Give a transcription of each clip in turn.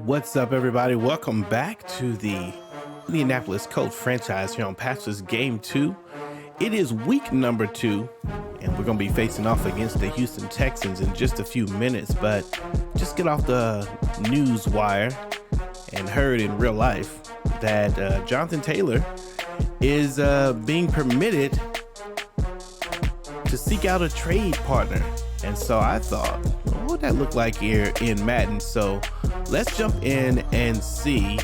What's up, everybody? Welcome back to the Indianapolis Colts franchise here on Patches Game 2. It is week number 2, and we're going to be facing off against the Houston Texans in just a few minutes. But just get off the news wire and heard in real life that Jonathan Taylor is being permitted to seek out a trade partner. And so I thought, what would that look like here in Madden? So let's jump in and see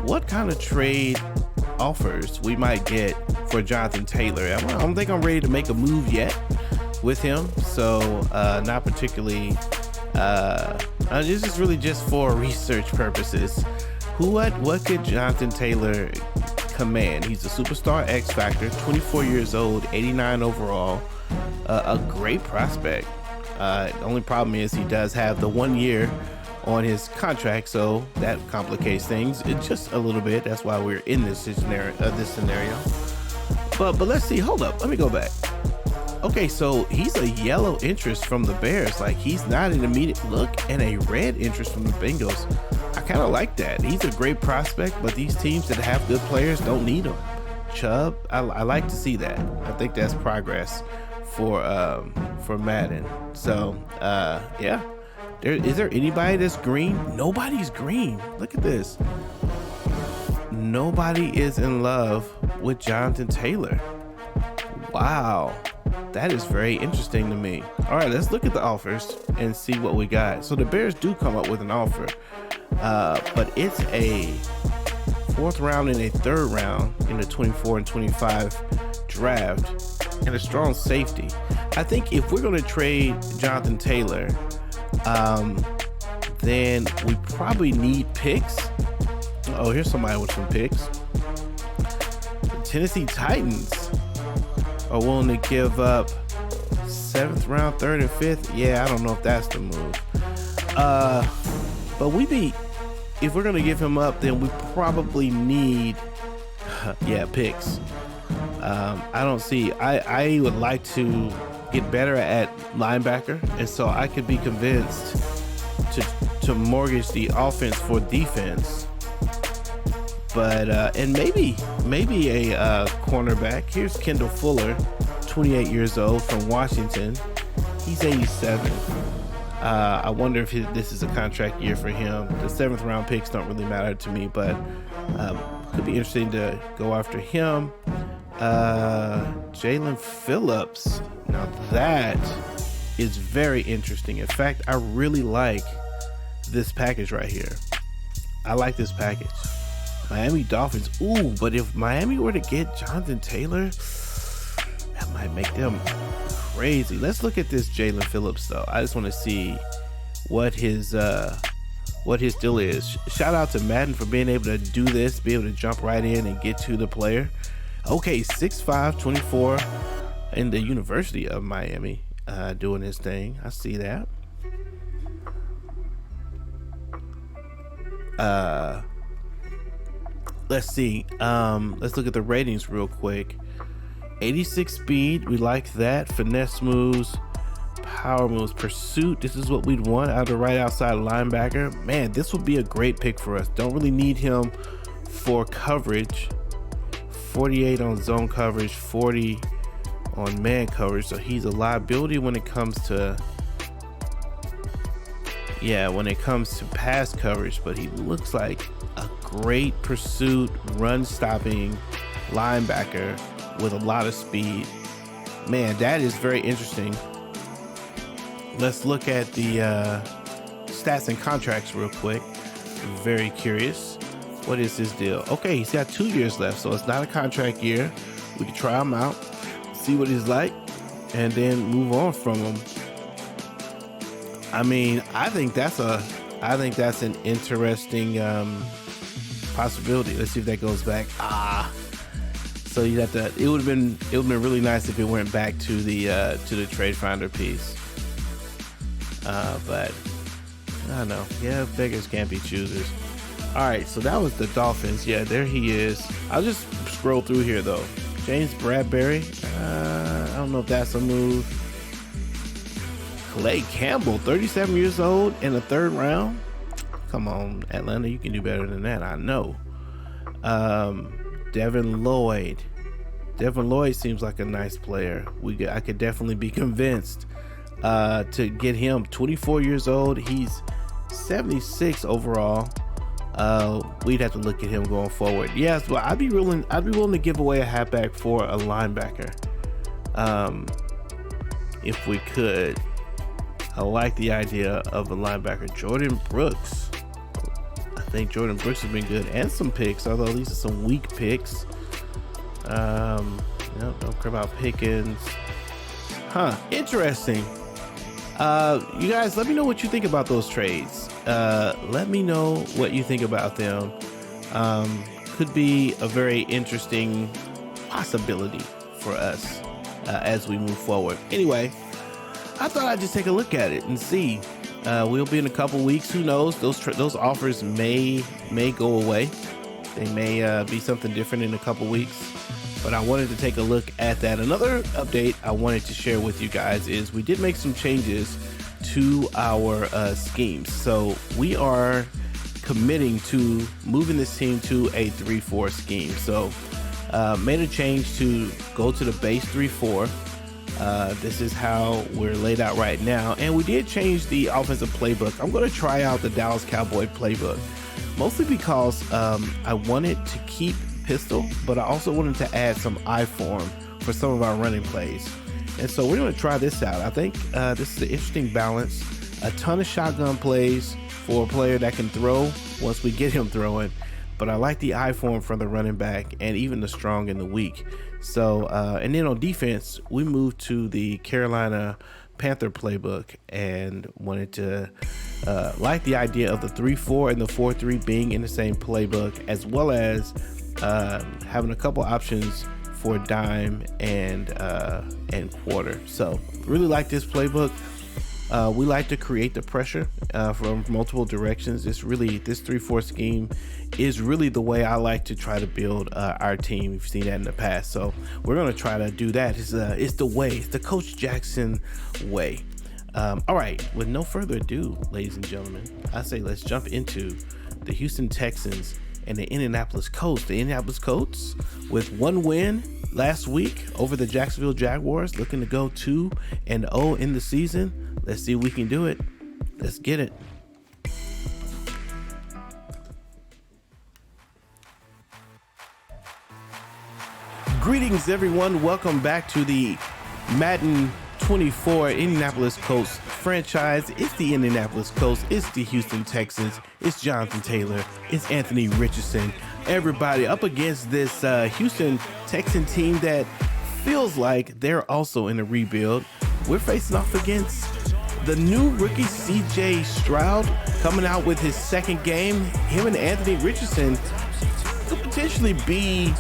what kind of trade offers we might get for Jonathan Taylor. I don't think I'm ready to make a move yet with him. So not particularly, this is really just for research purposes. What could Jonathan Taylor command? He's a superstar X Factor, 24 years old, 89 overall, a great prospect. The only problem is he does have the 1 year on his contract, so that complicates things just a little bit. That's why we're in this scenario. But let's see. Hold up. Let me go back. Okay, so he's a yellow interest from the Bears. Like, he's not an immediate look, and a red interest from the Bengals. I kind of like that. He's a great prospect, but these teams that have good players don't need him. Chubb, I like to see that. I think that's progress for Madden. So yeah, is there anybody that's green? Nobody's green. Look at this. Nobody is in love with Jonathan Taylor. Wow, that is very interesting to me. All right, let's look at the offers and see what we got. So the Bears do come up with an offer, but it's a 4th round and a 3rd round in the 24 and 25 draft, and a strong safety. I think if we're going to trade Jonathan Taylor, then we probably need picks. Oh, here's somebody with some picks. The Tennessee Titans are willing to give up 7th round, 3rd and 5th. Yeah, I don't know if that's the move. But if we're going to give him up, then we probably need, picks. I don't see. I would like to get better at linebacker, and so I could be convinced to mortgage the offense for defense. But and maybe a cornerback. Here's Kendall Fuller, 28 years old, from Washington. He's 87. I wonder if this is a contract year for him. The 7th round picks don't really matter to me, but could be interesting to go after him. Jalen Phillips. Now that is very interesting. In fact, I really like this package right here. I like this package. Miami Dolphins. Ooh, but if Miami were to get Jonathan Taylor, that might make them crazy. Let's look at this Jalen Phillips though. I just want to see what his deal is. Shout out to Madden for being able to do this, be able to jump right in and get to the player. Okay, 6'5", 24 in the University of Miami, doing his thing. I see that. Let's see. Let's look at the ratings real quick. 86 speed, we like that. Finesse moves, power moves, pursuit. This is what we'd want out of right outside linebacker. Man, this would be a great pick for us. Don't really need him for coverage. 48 on zone coverage, 40 on man coverage, so he's a liability when it comes to pass coverage, but he looks like a great pursuit, run stopping linebacker with a lot of speed. Man, that is very interesting. Let's look at the stats and contracts real quick. Very curious. What is his deal? Okay, he's got 2 years left, so it's not a contract year. We can try him out, see what he's like, and then move on from him. I mean, I think that's an interesting possibility. Let's see if that goes back. So you have to. It would have been really nice if it went back to the trade finder piece. But I don't know. Yeah, beggars can't be choosers. All right, so that was the Dolphins. Yeah, there he is. I'll just scroll through here though. James Bradbury. I don't know if that's a move. Clay Campbell, 37 years old in the 3rd round. Come on, Atlanta, you can do better than that. I know. Devin Lloyd. Devin Lloyd seems like a nice player. I could definitely be convinced to get him. 24 years old. He's 76 overall. We'd have to look at him going forward. Yes, but I'd be willing to give away a halfback for a linebacker, if we could. I like the idea of a linebacker. Jordan Brooks. I think Jordan Brooks has been good, and some picks, although these are some weak picks. Don't care about Pickens. Interesting. You guys, let me know what you think about those trades. Let me know what you think about them. Could be a very interesting possibility for us as we move forward. Anyway, I thought I'd just take a look at it and see. We'll be in a couple weeks. Who knows? Those offers may go away. They may be something different in a couple weeks. But I wanted to take a look at that. Another update I wanted to share with you guys is we did make some changes to our schemes. So we are committing to moving this team to a 3-4 scheme. So made a change to go to the base 3-4. This is how we're laid out right now. And we did change the offensive playbook. I'm going to try out the Dallas Cowboy playbook, mostly because I wanted to keep pistol, but I also wanted to add some I form for some of our running plays. And so we're going to try this out. I think this is an interesting balance. A ton of shotgun plays for a player that can throw once we get him throwing. But I like the I form from the running back and even the strong and the weak. So, and then on defense, we moved to the Carolina Panther playbook and wanted to like the idea of the 3-4 and the 4-3 being in the same playbook, as well as having a couple options for dime and quarter. So really like this playbook. We like to create the pressure from multiple directions. This 3-4 scheme is really the way I like to try to build our team. You've seen that in the past, so we're going to try to do that. It's the way. It's the Coach Jackson way. All right, with no further ado, ladies and gentlemen, I say let's jump into the Houston Texans and the Indianapolis Colts. The Indianapolis Colts, with one win last week over the Jacksonville Jaguars, looking to go 2-0 in the season. Let's see if we can do it. Let's get it. Greetings, everyone. Welcome back to the Madden 24 Indianapolis Colts franchise. It's the Indianapolis Colts. It's the Houston Texans. It's Jonathan Taylor. It's Anthony Richardson. Everybody up against this Houston Texan team that feels like they're also in a rebuild. We're facing off against the new rookie CJ Stroud, coming out with his second game. Him and Anthony Richardson could potentially be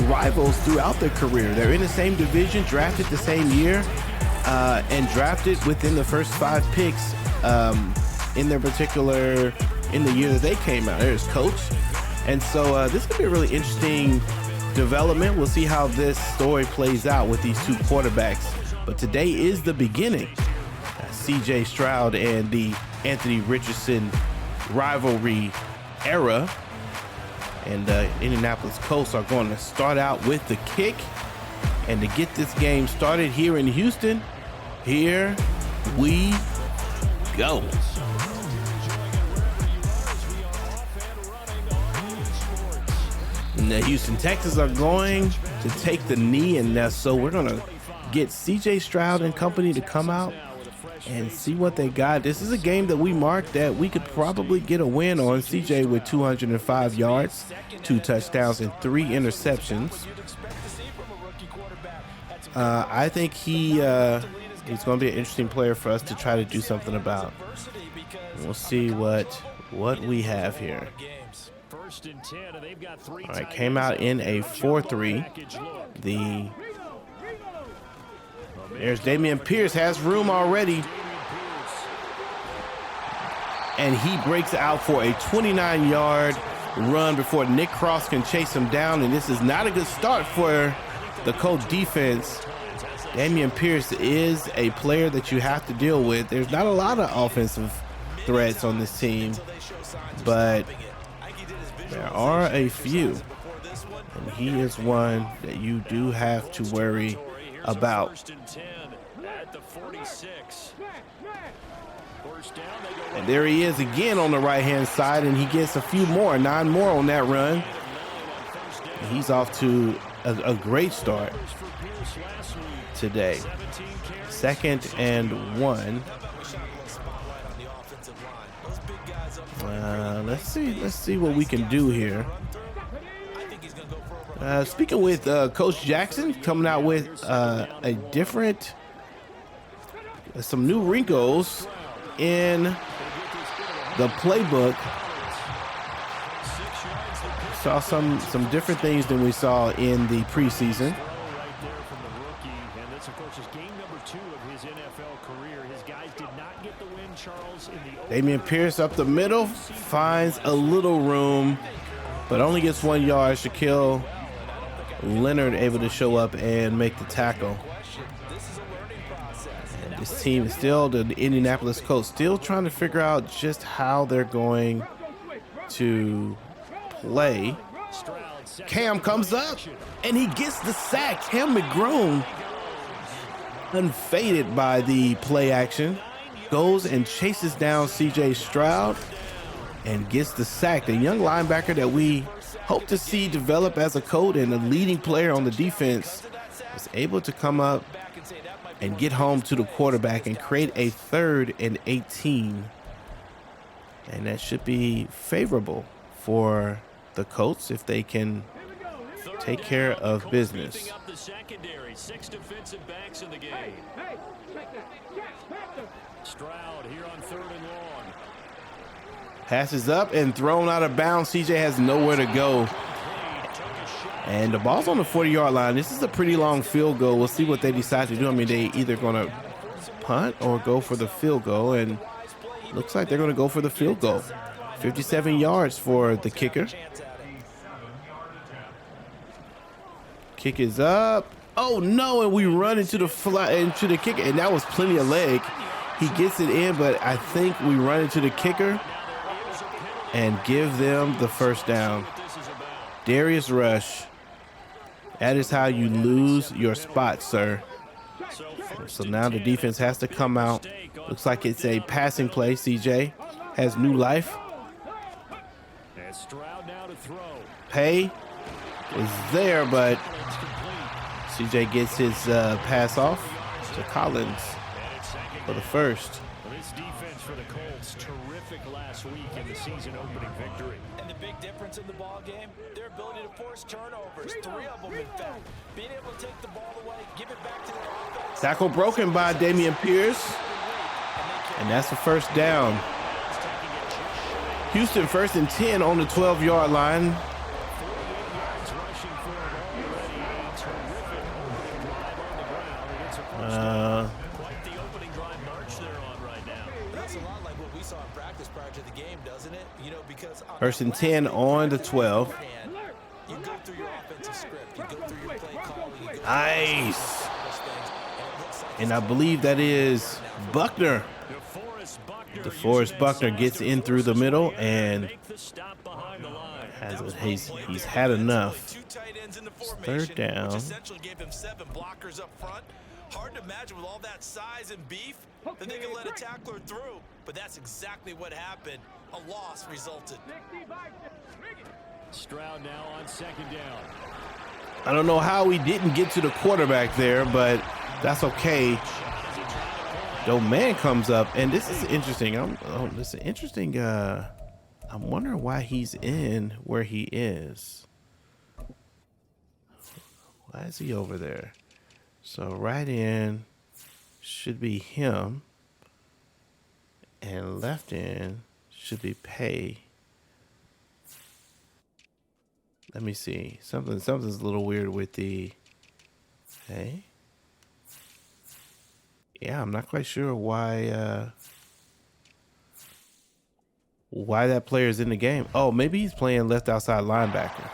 rivals throughout their career. They're in the same division, drafted the same year, and drafted within the first 5 picks in the year that they came out. There's Coach. And so this could be a really interesting development. We'll see how this story plays out with these two quarterbacks. But today is the beginning. CJ Stroud and the Anthony Richardson rivalry era. And Indianapolis Colts are going to start out with the kick. And to get this game started here in Houston, here we go. And the Houston Texans are going to take the knee, and so we're going to get CJ Stroud and company to come out and see what they got. This is a game that we marked that we could probably get a win on. CJ with 205 yards, 2 touchdowns, and 3 interceptions. I think he's going to be an interesting player for us to try to do something about. We'll see what we have here. All right, came out in a 4-3. There's Dameon Pierce, has room already. And he breaks out for a 29-yard run before Nick Cross can chase him down. And this is not a good start for the Colts defense. Dameon Pierce is a player that you have to deal with. There's not a lot of offensive threats on this team, but there are a few, and he is one that you do have to worry about. And there he is again on the right-hand side, and he gets a few more, 9 more on that run. And he's off to a great start today. 2nd and 1. Let's see what we can do here. Speaking with Coach Jackson, coming out with some new wrinkles in the playbook. Saw some different things than we saw in the preseason. Dameon Pierce up the middle, finds a little room, but only gets 1 yard. Shaquille Leonard able to show up and make the tackle. And this team is still, the Indianapolis Colts, still trying to figure out just how they're going to play. Cam comes up and he gets the sack. Cam McGrone, unfaded by the play action, goes and chases down CJ Stroud and gets the sack. The young linebacker that we hope to see develop as a Colt and a leading player on the defense is able to come up and get home to the quarterback and create a 3rd and 18. And that should be favorable for the Colts if they can take care of business. 6 defensive backs in the game. Stroud here on 3rd and long. Passes up and thrown out of bounds. CJ has nowhere to go. And the ball's on the 40-yard line. This is a pretty long field goal. We'll see what they decide to do. I mean, they either going to punt or go for the field goal. And looks like they're going to go for the field goal. 57 yards for the kicker. Kick is up. Oh no, and we run into the kicker, and that was plenty of leg. He gets it in, but I think we run into the kicker and give them the first down. Darius Rush. That is how you lose your spot, sir. So now the defense has to come out. Looks like it's a passing play. CJ has new life. Pay is there, but CJ gets his pass off to Collins for the first. This defense for the Colts, terrific last week in the season opening victory. And the big difference in the ball game, their ability to force turnovers, 3 of them in fact. Being able to take the ball away, give it back to their offense. Tackle broken by Dameon Pierce, and that's the first down. Houston 1st and 10 on the 12-yard line. Quite the opening drive march they're on right now. That's a lot like what we saw in practice prior to the game, doesn't it? You know, because 1st and 10 on the 12. You go through your offensive script, you go through your play calling. Nice. And I believe that is Buckner. DeForest Buckner gets in through the middle and he's had enough. 3rd down. Essentially gave him 7 blockers up front. Hard to imagine with all that size and beef that they could let a tackler through, but that's exactly what happened. A loss resulted. Stroud now on 2nd down. I don't know how we didn't get to the quarterback there, but that's okay. The man comes up, and this is interesting. This is interesting. I'm wondering why he's in where he is. Why is he over there? So right in should be him, and left in should be Pay. Let me see. Something's a little weird with the. Hey. Yeah, I'm not quite sure why that player is in the game. Oh, maybe he's playing left outside linebacker.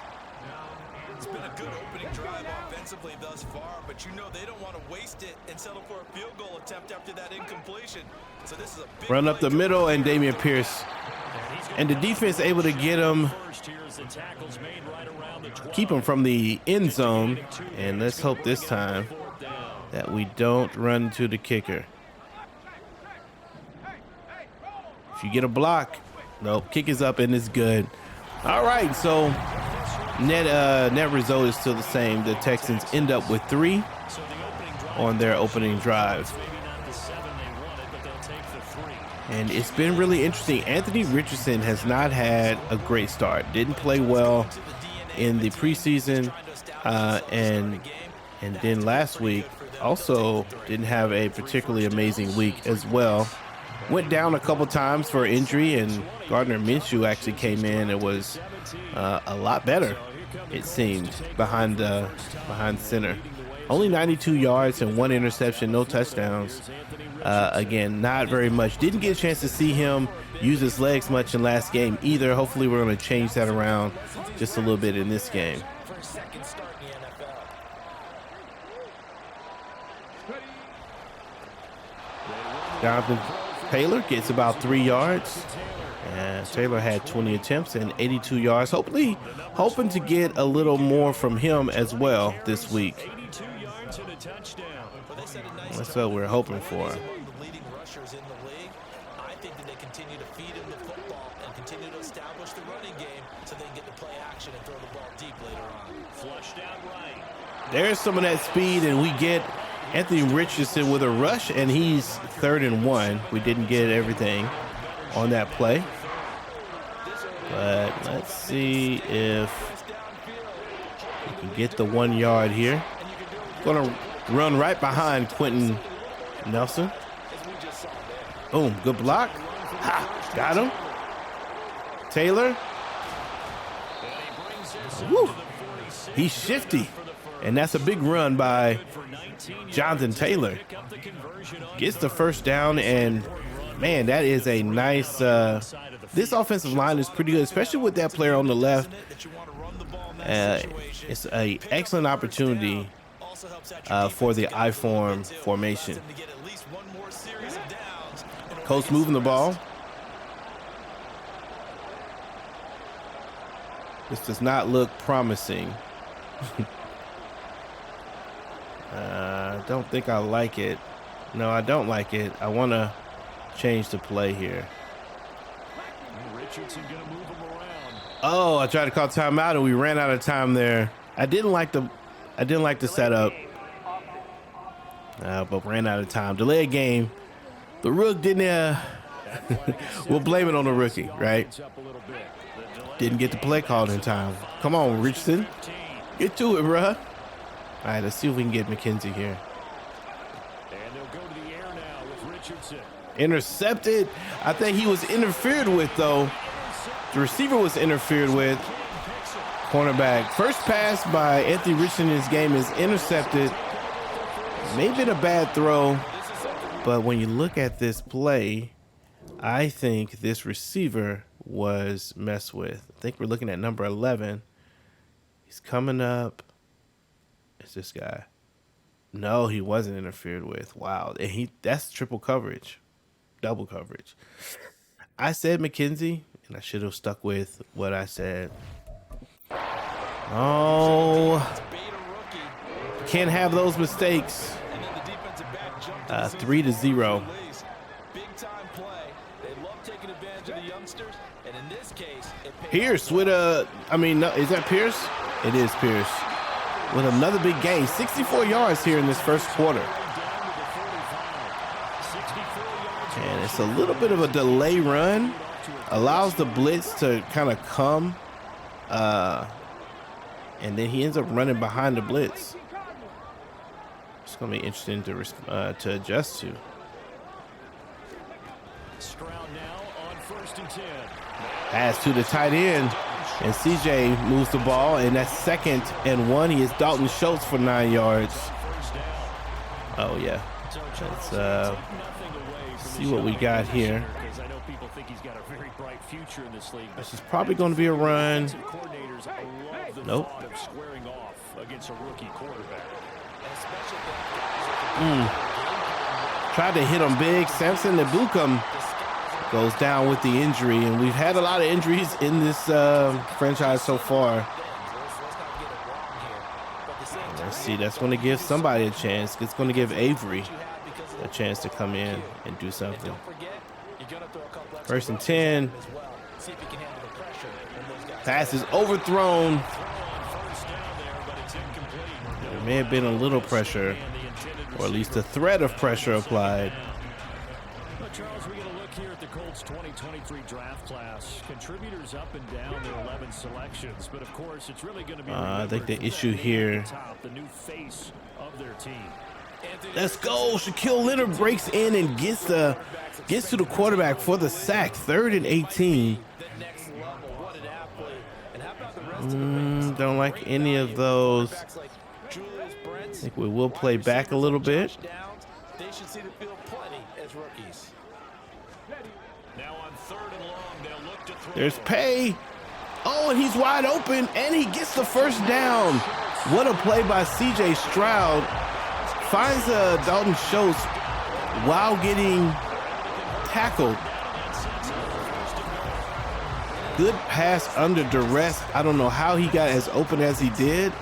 It's been a good opening drive offensively thus far, but you know they don't want to waste it and settle for a field goal attempt after that incompletion. So this is a big Run up the middle, and Damian Pierce. And the defense able to get him, keep him from the end zone. And let's hope this time that we don't run to the kicker. If you get a block, nope, kick is up and it's good. All right, so net result is still the same. The Texans end up with 3 on their opening drive. And it's been really interesting. Anthony Richardson has not had a great start. Didn't play well in the preseason, and then last week also didn't have a particularly amazing week as well. Went down a couple times for injury, and Gardner Minshew actually came in and was a lot better, it seemed, behind center. Only 92 yards and 1 interception, no touchdowns. Again, not very much. Didn't get a chance to see him use his legs much in last game either. Hopefully we're going to change that around just a little bit in this game. Jonathan Taylor gets about 3 yards. And Taylor had 20 attempts and 82 yards. Hoping to get a little more from him as well this week. That's what we're hoping for. I think that they continue to feed him the football and continue to establish the running game so they can get to play action and throw the ball deep later on. Flushed out right. There's some of that speed, and we get Anthony Richardson with a rush, and he's 3rd and 1. We didn't get everything on that play, but let's see if we can get the 1 yard here. Gonna run right behind Quentin Nelson. Boom, good block. Ha, got him. Taylor. Woo. He's shifty. And that's a big run by Jonathan Taylor. Gets the first down, and man, that is a nice, this offensive line is pretty good, especially with that player on the left. It's an excellent opportunity for the I-form formation. Colts moving the ball. This does not look promising. I don't think I like it. No, I don't like it. I want to change the play here. Oh, I tried to call timeout and we ran out of time there. I didn't like the setup, but ran out of time. Delay a game. The rook didn't. We'll blame it on the rookie, right? Didn't get the play called in time. Come on, Richardson, get to it, bruh. All right, let's see if we can get McKenzie here. And they'll go to the air now with Richardson. Intercepted. I think he was interfered with, though. The receiver was interfered with. Cornerback. First pass by Anthony Richardson in this game is intercepted. May have been a bad throw, but when you look at this play, I think this receiver was messed with. I think we're looking at number 11. He's coming up. It's this guy. No, he wasn't interfered with. Wow. And that's triple coverage. Double coverage. I said McKenzie, and I should have stuck with what I said. Oh, can't have those mistakes. 3-0. Pierce with is that Pierce? It is Pierce with another big gain. 64 yards here in this first quarter. And it's a little bit of a delay run. Allows the blitz to kind of come. And then he ends up running behind the blitz. It's going to be interesting to adjust to. Stroud now on 1st and 10. Pass to the tight end, and CJ moves the ball, and that's 2nd and 1. He is Dalton Schultz for 9 yards. Oh yeah, let's see what we got here. This is probably going to be a run. Nope. Tried to hit him big. Samson Ebukam goes down with the injury, and we've had a lot of injuries in this franchise so far. Let's see, that's going to give somebody a chance. It's going to give Avery a chance to come in and do something. 1st and 10. Pass is overthrown. There may have been a little pressure, or at least a threat of pressure applied. Well, Charles, we get a look here at the Colts 2023 draft class. Contributors up and down their 11 selections, but of course it's really going to be I think the issue here. The new face of their team. Let's go. Shaquille Leonard breaks in and gets to the quarterback for the sack. 3rd and 18. Don't like any of those. I think we will play back a little bit. They should see the field plenty as rookies. Now on 3rd and long, they'll look to throw. There's Pay. Oh, and he's wide open, and he gets the 1st down. What a play by C.J. Stroud. Finds Dalton Schultz while getting tackled. Good pass under duress. I don't know how he got as open as he did,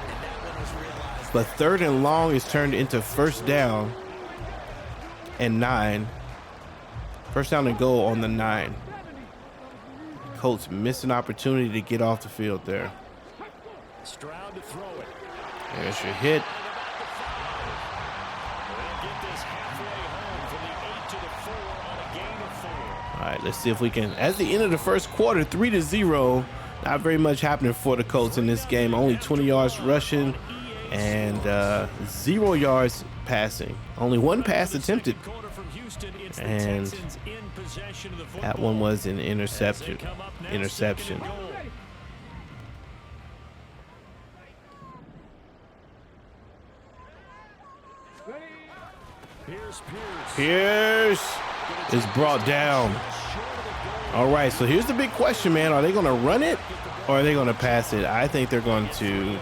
but 3rd and long is turned into 1st down and 9. 1st down and goal on the 9. Colts missed an opportunity to get off the field there. Stroud to throw it. There's your hit. All right, let's see if we can. At the end of the 1st quarter, 3-0. Not very much happening for the Colts in this game. Only 20 yards rushing and 0 yards passing. Only 1 pass attempted, and that one was an interception. Pierce is brought down. All right, so here's the big question, man. Are they going to run it or are they going to pass it? I think they're going to.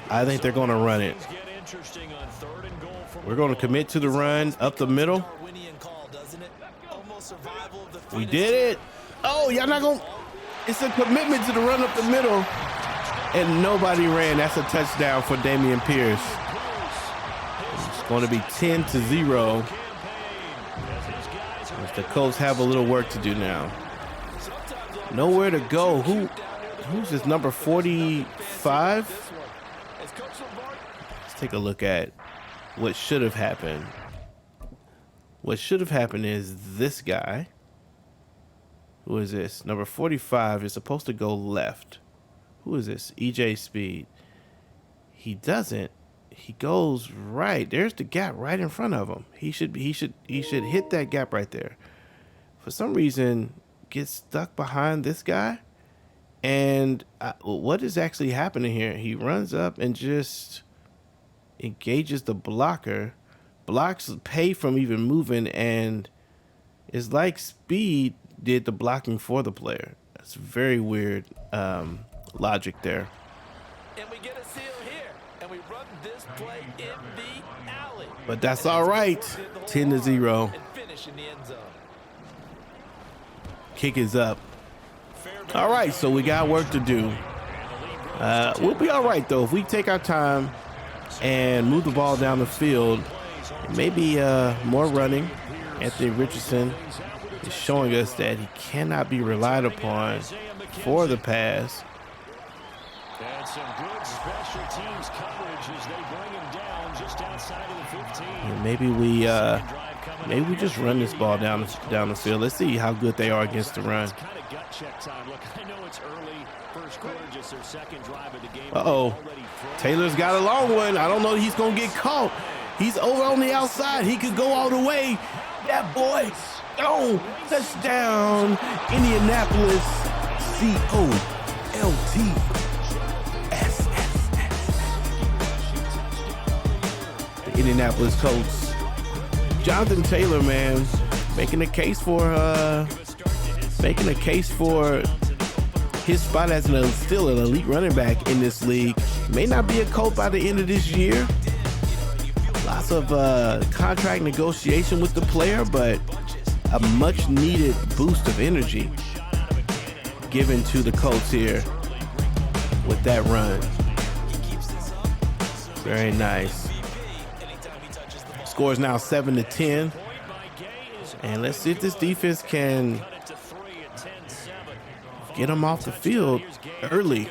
I think they're going to run it. We're going to commit to the run up the middle. We did it. Oh, y'all not going to. It's a commitment to the run up the middle. And nobody ran. That's a touchdown for Dameon Pierce. It's going to be 10-0. The Colts have a little work to do now. Nowhere to go. Who's this number 45? Let's take a look at what should have happened. What should have happened is this guy. Who is this? Number 45 is supposed to go left. Who is this? EJ Speed. He doesn't. He goes right. There's the gap right in front of him. He should hit that gap right there. For some reason, gets stuck behind this guy. And what is actually happening here? He runs up and just engages the blocker, blocks Pay from even moving, and it's like Speed did the blocking for the player. That's very weird logic there. And we get a seal here, and we run this play in the alley. But that's all right. 10-0. And finish in the end zone. Kick is up. All right, so we got work to do. We'll be all right, though. If we take our time and move the ball down the field, maybe more running. Anthony Richardson is showing us that he cannot be relied upon for the pass. And some good special teams coverage as they bring him down just outside of the 15. And maybe we just run this ball down the field. Let's see how good they are against the run. Kind of gut check time. Look, I know it's early, first quarter, just their second drive of the game. Uh-oh. Taylor's got a long one. I don't know if he's going to get caught. He's over on the outside. He could go all the way. That boy. Oh, touchdown. Indianapolis. COLTSS. The Indianapolis Colts. Jonathan Taylor, man, making a case for his spot as still an elite running back in this league. May not be a Colt by the end of this year, Lots of contract negotiation with the player, but a much needed boost of energy given to the Colts here with that run. Very nice. Score is now 7-10. And let's see if this defense can get them off the field early.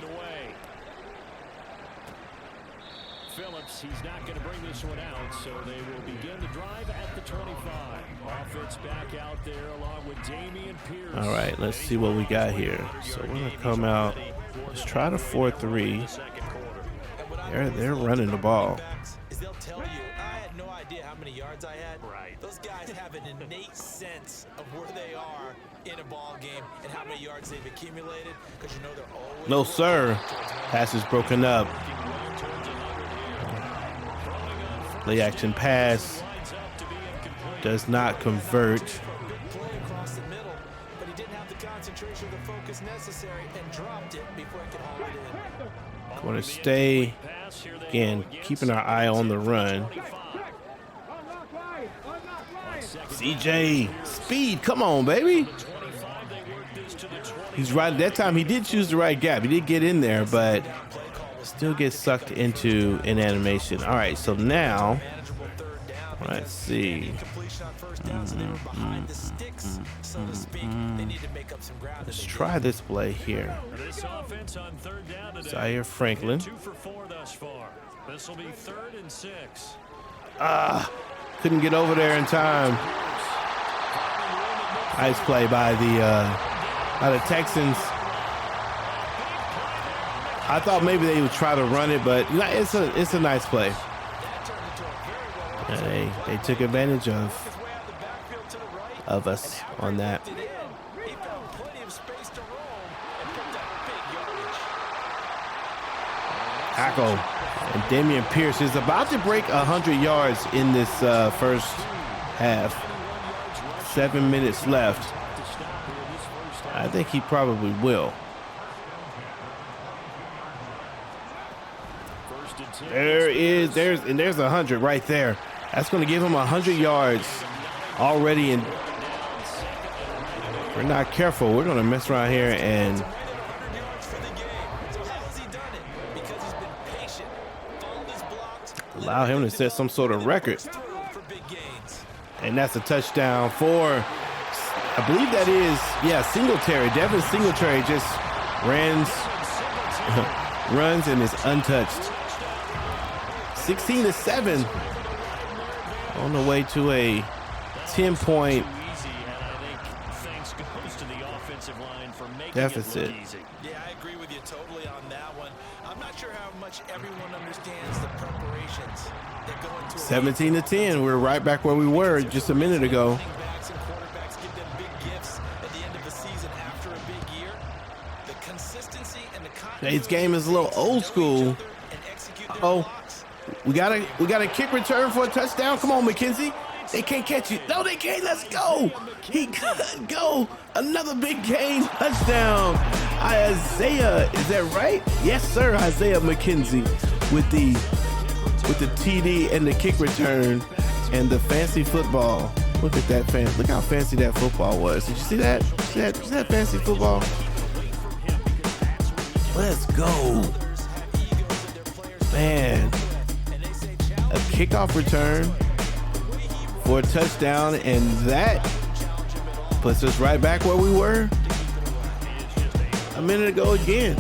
Phillips, he's not going to bring this one out, so they will begin the drive at the 25. Offense back out there along with Damian Pierce. All right, let's see what we got here. So we're going to come out. Let's try the 4-3. They're running the ball. They'll tell you, I had no idea how many yards I had. Right. Those guys have an innate sense of where they are in a ball game and how many yards they've accumulated, because you know they're always. No, sir. Pass is broken up. Play action pass does not convert. Play across the middle, but he didn't have the concentration or the focus necessary and dropped it before he could haul it in. Going to stay, again, keeping our eye on the run. CJ, speed, come on, baby. He's right. That time he did choose the right gap. He did get in there, but still gets sucked into an animation. All right, so now, let's see. Let's try this play here. Zaire Franklin. 2 for 4 thus far. This will be 3rd and 6. Couldn't get over there in time. Nice play by the Texans. I thought maybe they would try to run it, but it's a nice play. And they took advantage of us on that. Tackle. And Damian Pierce is about to break 100 yards in this first half. 7 minutes left. I think he probably will. There's 100 right there. That's going to give him 100 yards already. And if we're not careful, we're going to mess around here and allow him to set some sort of record. And that's a touchdown for, I believe that is, Singletary. Devin Singletary just runs and is untouched. 16-7 on the way to a 10-point deficit. Yeah, I agree with you totally on that one. I'm not sure how much everyone understands the preparations that go into 17-10. We're right back where we were just a minute ago. backs and quarterbacks give them big gifts at the end of the season after a big year. The consistency and the continuity. Today's game is a little old school. We got a kick return for a touchdown. Come on, McKenzie. They can't catch you. No, they can't. Let's go. He could go. Another big game. Touchdown. Isaiah, is that right? Yes, sir. Isaiah McKenzie with the TD and the kick return and the fancy football. Look at that fancy. Look how fancy that football was. Did you see that? See that fancy football? Let's go. Man. A kickoff return for a touchdown, and that puts us right back where we were a minute ago again.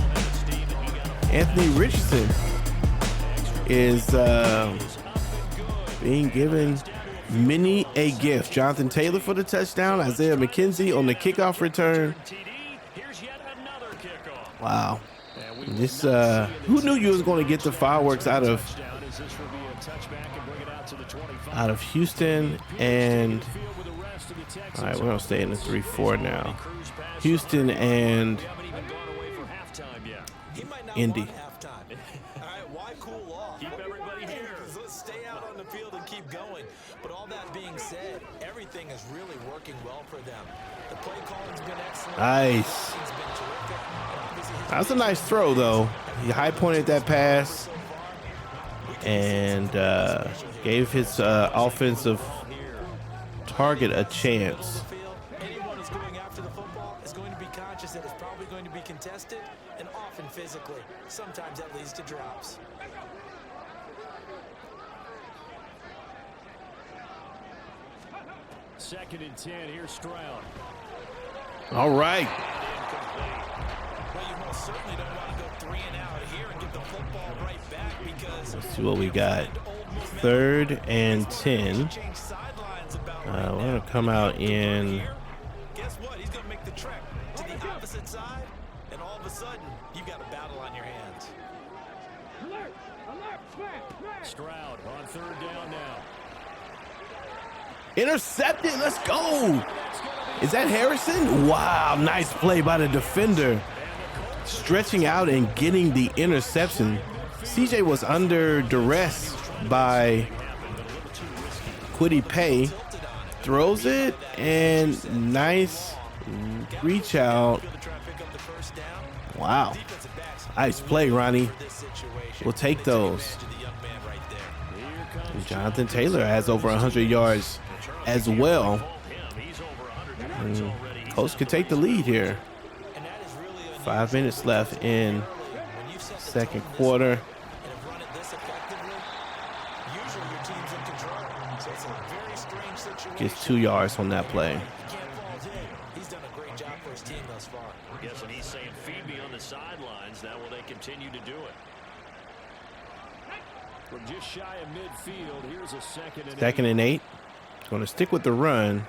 Anthony Richardson is being given many a gift. Jonathan Taylor for the touchdown, Isaiah McKenzie on the kickoff return. Wow. This who knew you was going to get the fireworks out of Houston? And all right, we're gonna stay in the 3-4 now. Houston and Indy. Why cool off? Keep everybody here. Let's stay out on the field and keep going. But all that being said, everything is really working well for them. The play calling's been excellent. Nice. That's a nice throw, though. He high pointed that pass. and gave his offensive target a chance. Anyone who's going after the football is going to be conscious that it's probably going to be contested and often physically. Sometimes that leads to drops. Second and 10. Here's Stroud. All right. Well, you most certainly don't want to go 3 and out here and get the football right back because Let's see what we got. 3rd and 10. We're going to come out in. Guess what? He's going to make the trek to the opposite side, and all of a sudden, you've got a battle on your hands. Stroud on 3rd down now. Intercepted. Let's go. Is that Harrison? Wow. Nice play by the defender. Stretching out and getting the interception. CJ was under duress by Kwity Paye. Throws it and nice reach out. Wow. Nice play, Ronnie. We'll take those. And Jonathan Taylor has over 100 yards as well. Colts could take the lead here. 5 minutes left in second quarter. Gets 2 yards on that play. He's done a great job for his team thus far. I guess he's saying, feed me on the sidelines. Now will they continue to do it? From just shy of midfield, here's a second and 8. Going to stick with the run.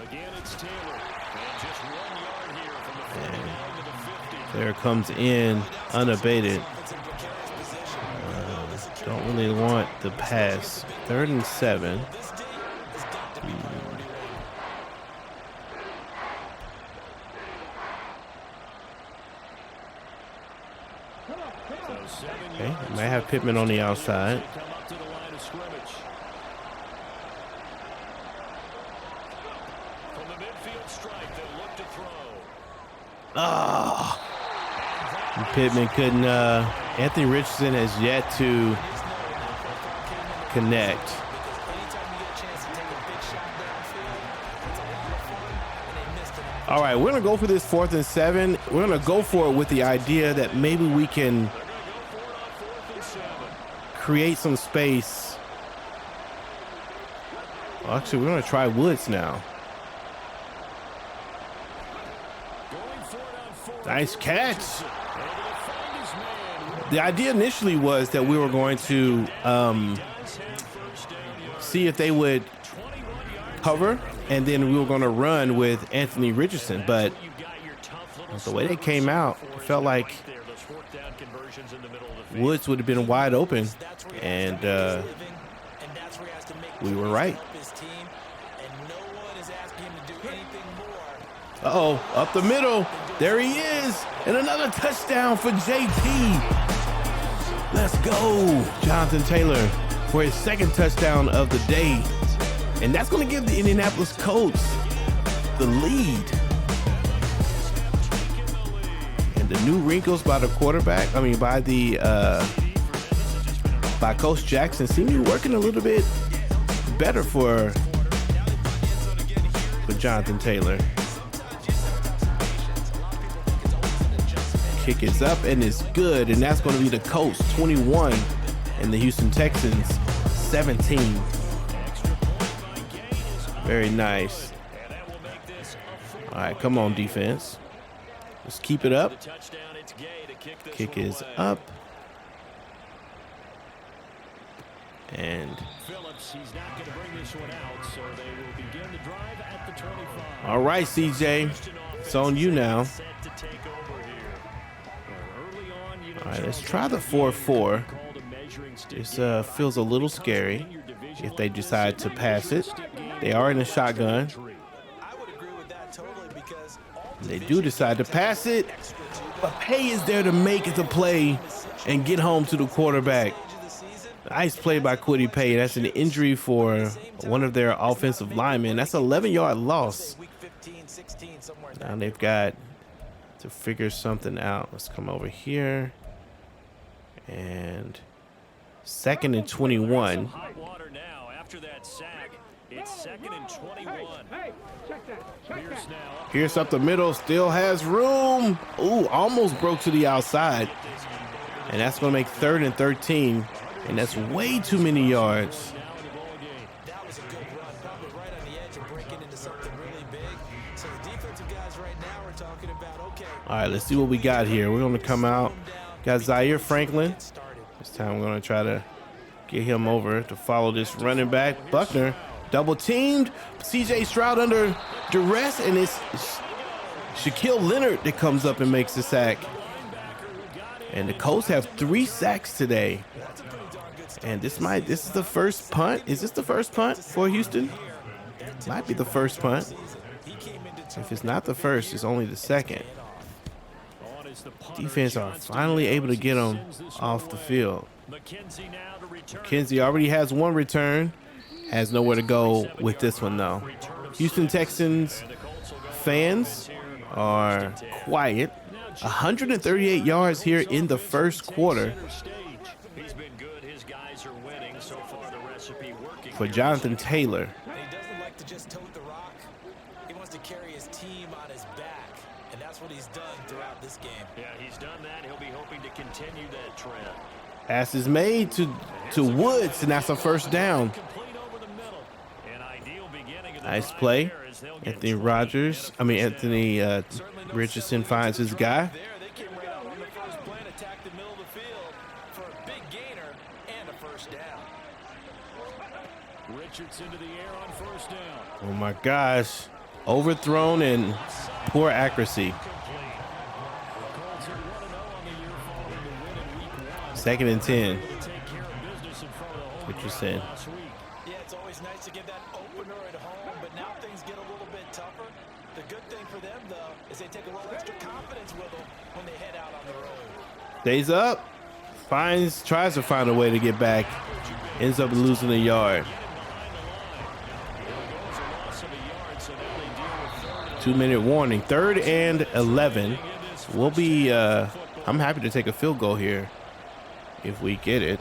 Again, it's Taylor. And just 1 yard here from the 49 to the 50. There comes in unabated. Don't really want the pass. 3rd and 7. Okay, might have Pittman on the outside. Oh, Pittman couldn't. Anthony Richardson has yet to connect. All right, we're going to go for this 4th and 7. We're going to go for it with the idea that maybe we can create some space. Well, actually, we're going to try Woods now. Nice catch. The idea initially was that we were going to see if they would cover, and then we were going to run with Anthony Richardson. But the way they came out, it felt like Woods would have been wide open, and we were right. Uh-oh, up the middle. There he is. And another touchdown for JT. Let's go. Jonathan Taylor for his 2nd touchdown of the day. And that's going to give the Indianapolis Colts the lead. And the new wrinkles by the quarterback, by Coach Jackson seem to be working a little bit better for Jonathan Taylor. Kick is up and it's good, and that's going to be the Colts 21 and the Houston Texans 17. Very nice. All right, come on, defense. Let's keep it up. Kick is up. And all right, CJ, it's on you now. All right, let's try the 4-4. This feels a little scary if they decide to pass it. They are in a shotgun. They do decide to pass it, but Paye is there to make the play and get home to the quarterback. Nice play by Kwity Paye. That's an injury for one of their offensive linemen. That's an 11-yard loss. Now they've got to figure something out. Let's come over here. And 2nd and 21. Hot water now after that sack. It's 2nd and 21. Pierce now. Pierce up the middle, still has room. Ooh, almost broke to the outside. And that's going to make 3rd and 13. And that's way too many yards. That was a good run, probably right on the edge of breaking into something really big. So the defensive guys right now are talking about, okay. All right, let's see what we got here. We're going to come out. Got Zaire Franklin. This time we're going to try to get him over to follow this running back. Buckner double teamed. CJ Stroud under duress, and it's Shaquille Leonard that comes up and makes the sack. And the Colts have 3 sacks today. And this is the first punt. Is this the first punt for Houston? Might be the first punt. If it's not the first, it's only the second. Defense are finally able to get them off the field. McKenzie already has 1 return. Has nowhere to go with this one, though. Houston Texans fans are quiet. 138 yards here in the first quarter for Jonathan Taylor. He doesn't like to just tote the rock. He wants to carry his team on his back, and that's what he's done throughout this game. Yeah, he's done that. He'll be hoping to continue that trend. Pass is made to Woods, and that's a first down. Nice play. Anthony Richardson finds his guy. They came right out on the first play and attacked the middle of the field for a big gainer and a first down. Richardson to the air on first down. Oh my gosh. Overthrown and poor accuracy. 2nd and 10. Richardson. Yeah, it's always nice to get that opener at home, but now things get a little bit tougher. The good thing for them, though, is they take a little extra confidence with them when they head out on the road. Stays up. Tries to find a way to get back. Ends up losing a yard. 2-minute warning. 3rd and 11. We'll be, I'm happy to take a field goal here if we get it.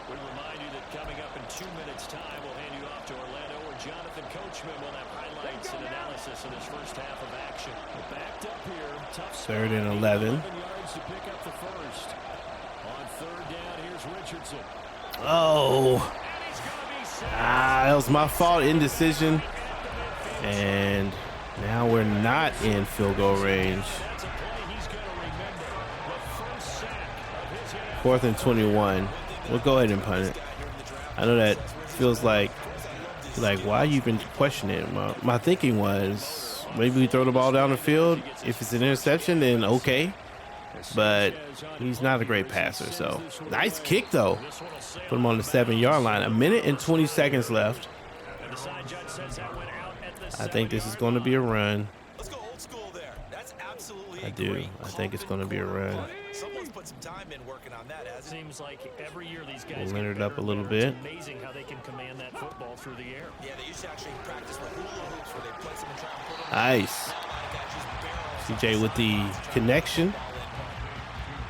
We remind you that coming up in 2 minutes' time, we'll hand you off to Orlando, where Jonathan Coachman will have highlights and analysis of this first half of action. We're backed up here. Tough 3rd and 11. yards to pick up the first. On 3rd down, here's Richardson. Oh. That was my fault. Indecision. And now we're not in field goal range. 4th and 21. We'll go ahead and punt it. I know that feels like why you been questioning it. My thinking was maybe we throw the ball down the field. If it's an interception, then okay. But he's not a great passer. So nice kick though. Put him on the 7-yard line. 1 minute and 20 seconds left. I think this is going to be a run. Let's go old school there. That's absolutely I do. I think it's going to be a run. Someone's put some time in working on that, hasn't it? Seems like every year these guys We'll Leonard up a little It's bit. amazing how they can command that football through the air. Yeah, they used to actually practice the hula hoops where they place them and try and put them. Nice. CJ with the connection.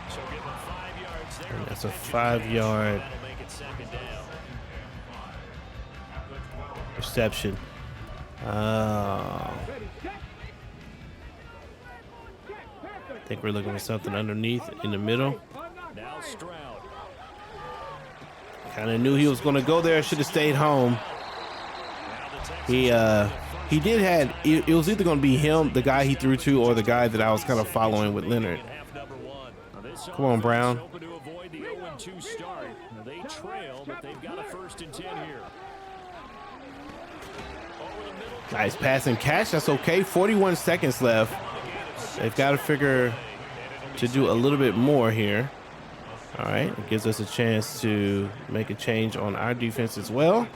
So give them 5 yards there. And that's a 5-yard That'll make it 2nd down. reception. I think we're looking for something underneath in the middle. Now Stroud. Kind of knew he was going to go there. Should have stayed home. He did had it was either going to be him, the guy he threw to, or the guy that I was kind of following with Leonard. Come on, Brown. They trail, but they've got a 1st and 10 here. Nice pass and catch. That's okay. 41 seconds left. They've got to figure to do a little bit more here. All right. It gives us a chance to make a change on our defense as well.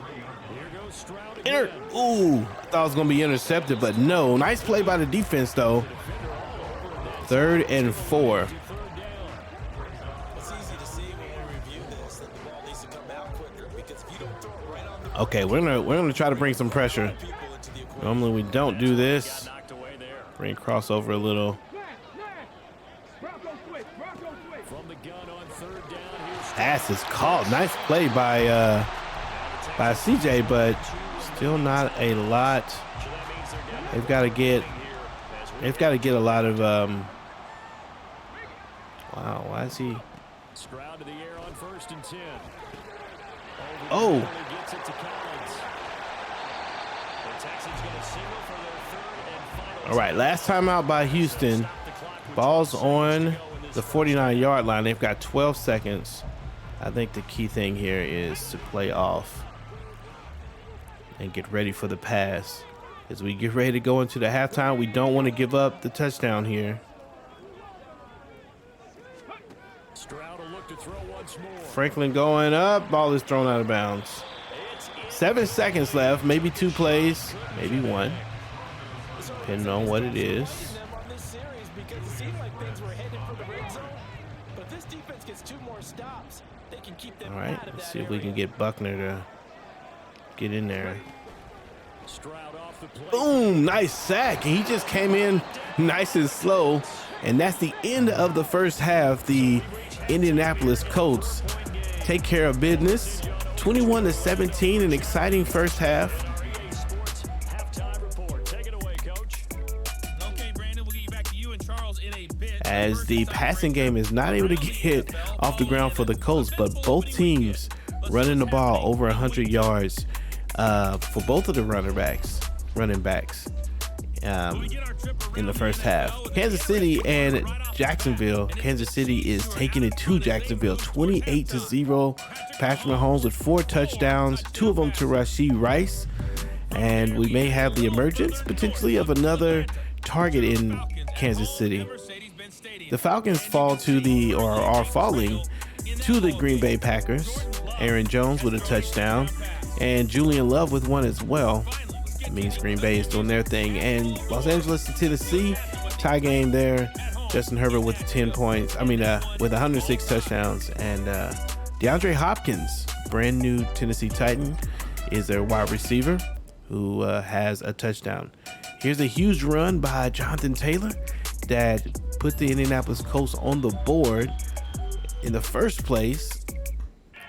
Ooh, I thought it was going to be intercepted, but no. Nice play by the defense, though. 3rd and 4. It's easy to see when we review this that the ball needs to come out quicker, because if you don't throw it right on the Okay, we're gonna try to bring some pressure. people into the equation. Normally we don't do this. Bring crossover a little. From the gun on 3rd down. Pass is caught. Nice play by CJ, but still not a lot. They've got to get a lot of wow, why is he? Stroud to the air on 1st and 10. Oh. Gets it to Collins. The Texans going to signal for their 3rd and final. All right, last time out by Houston. Ball's on the 49-yard line. They've got 12 seconds. I think the key thing here is to play off and get ready for the pass. As we get ready to go into the halftime, we don't want to give up the touchdown here. Stroud will look to throw once more. Franklin going up. Ball is thrown out of bounds. 7 seconds left. Maybe 2 plays. Maybe 1. Depending on what it is. All right. Let's see if we can get Buckner to get in there. Boom. Nice sack. And he just came in nice and slow. And that's the end of the first half. The Indianapolis Colts take care of business. 21-17, an exciting first half. As the passing game is not able to get off the ground for the Colts, but both teams running the ball over 100 yards for both of the running backs in the first half. Kansas City and Jacksonville. Kansas City is taking it to Jacksonville 28-0. Patrick Mahomes with 4 touchdowns, 2 of them to Rashee Rice. And we may have the emergence potentially of another target in Kansas City. The Falcons are falling to the Green Bay Packers. Aaron Jones with a touchdown and Julian Love with 1 as well. It means Green Bay is doing their thing. And Los Angeles to Tennessee, tie game there. Justin Herbert with 10 points. With 106 touchdowns. And DeAndre Hopkins, brand new Tennessee Titan, is their wide receiver who has a touchdown. Here's a huge run by Jonathan Taylor that put the Indianapolis Colts on the board in the first place.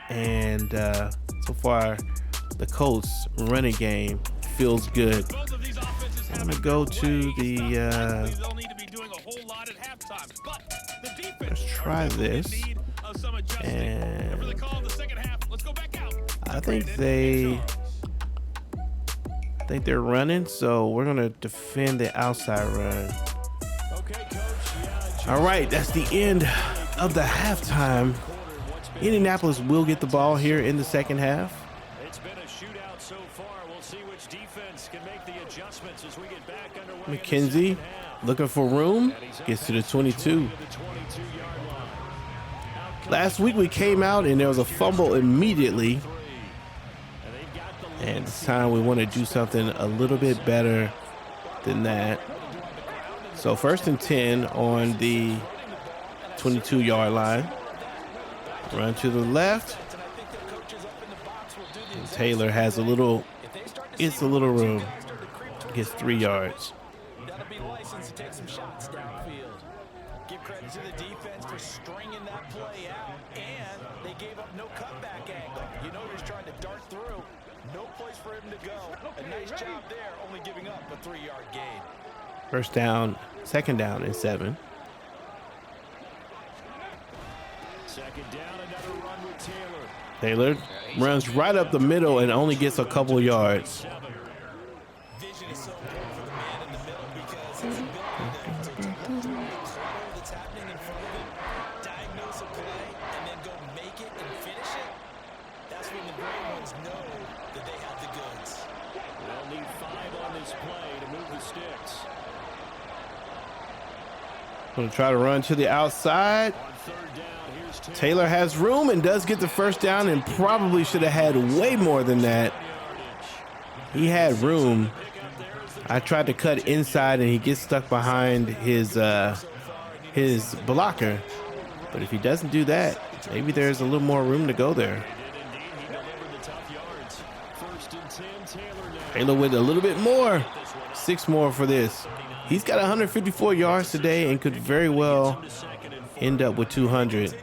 And so far, the Colts running game feels good. I'm going to go to the... let's try this. And I think they're running, so we're going to defend the outside run. All right, that's the end of the halftime. Indianapolis will get the ball here in the second half. It's been a shootout so far. We'll see which defense can make the adjustments as we get back underway. McKenzie looking for room, gets to the 22. Last week we came out and there was a fumble immediately. And this time we want to do something a little bit better than that. So 1st and 10 on the 22-yard line. Run to the left. And Taylor has a little room. Gets 3 yards. Give credit to the defense for stringing that play out, and they gave up no cutback angle. You know he's trying to dart through. No place for him to go. A nice job there, only giving up a 3-yard gain. First down, 2nd down and 7. Second down, another run with Taylor. Taylor runs right up the middle and only gets a couple yards. Vision is so important for the man in the middle because his ability to take what's happening in front of him, diagnose a play, and then go make it and finish it. That's when the great ones know that they have the goods. They'll need 5 on this play to move the sticks. Going to try to run to the outside. On 3rd down, here's Taylor has room and does get the first down and probably should have had way more than that. He had room. I tried to cut inside and he gets stuck behind his blocker. But if he doesn't do that, maybe there's a little more room to go there. He delivered the tough yards. 1st and 10. Taylor with a little bit more. 6 more for this. He's got 154 yards today and could very well end up with 200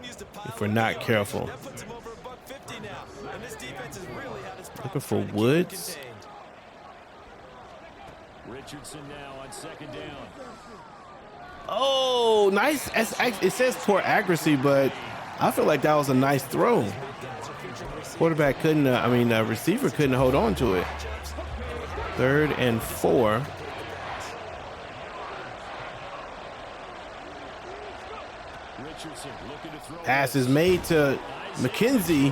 if we're not careful. Looking for Woods. Richardson now on 2nd down. Oh, nice. It says poor accuracy, but I feel like that was a nice throw. Quarterback couldn't, receiver couldn't hold on to it. 3rd and 4. Pass is made to McKenzie.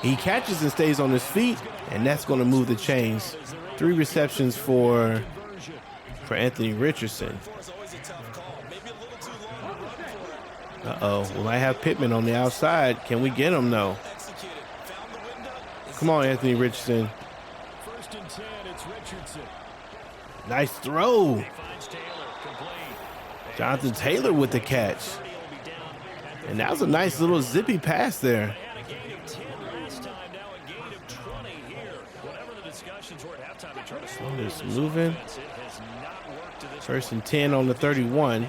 He catches and stays on his feet, and that's going to move the chains. 3 receptions for Anthony Richardson. Uh-oh. We might have Pittman on the outside. Can we get him, though? Come on, Anthony Richardson. Nice throw. Jonathan Taylor with the catch. And that was a nice little zippy pass there. Just moving. 1st and 10 on the 31.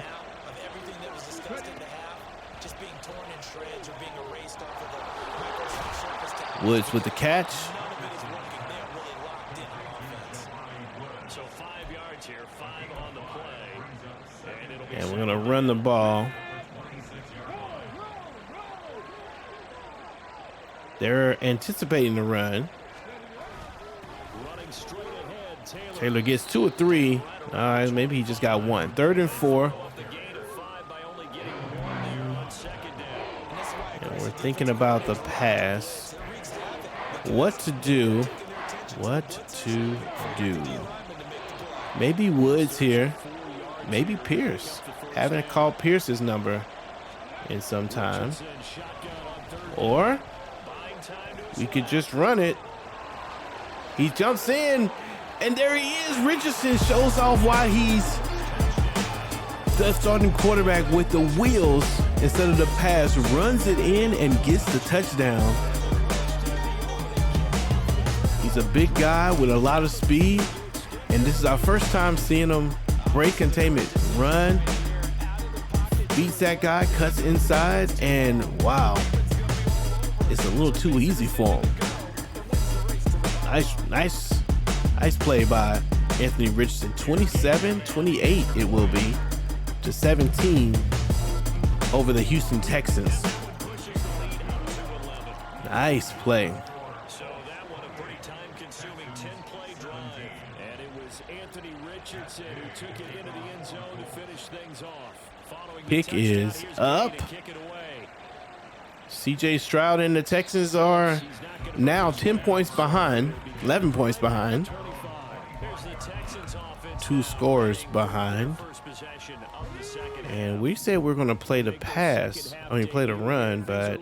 Woods with the catch. So 5 yards here, 5 on the play. And we're going to run the ball. They're anticipating the run. Taylor gets 2 or 3. Maybe he just got 1. 3rd and 4. And we're thinking about the pass. What to do? Maybe Woods here. Maybe Pierce. Haven't called Pierce's number in some time. Or we could just run it. He jumps in, and there he is. Richardson shows off why he's the starting quarterback with the wheels instead of the pass. Runs it in and gets the touchdown. He's a big guy with a lot of speed, and this is our first time seeing him break containment, run, beats that guy, cuts inside, and wow, it's a little too easy for him. Nice play by Anthony Richardson. 27-28 it will be to 17 over the Houston Texans. Nice play. So that one a pretty time-consuming 10-play drive, and it was Anthony Richardson who took it into the end zone to finish things off. Following Kick is up. CJ Stroud and the Texans are now 10 points behind, 11 points behind, 2 scores behind. And we said we're going to play the pass, play the run, but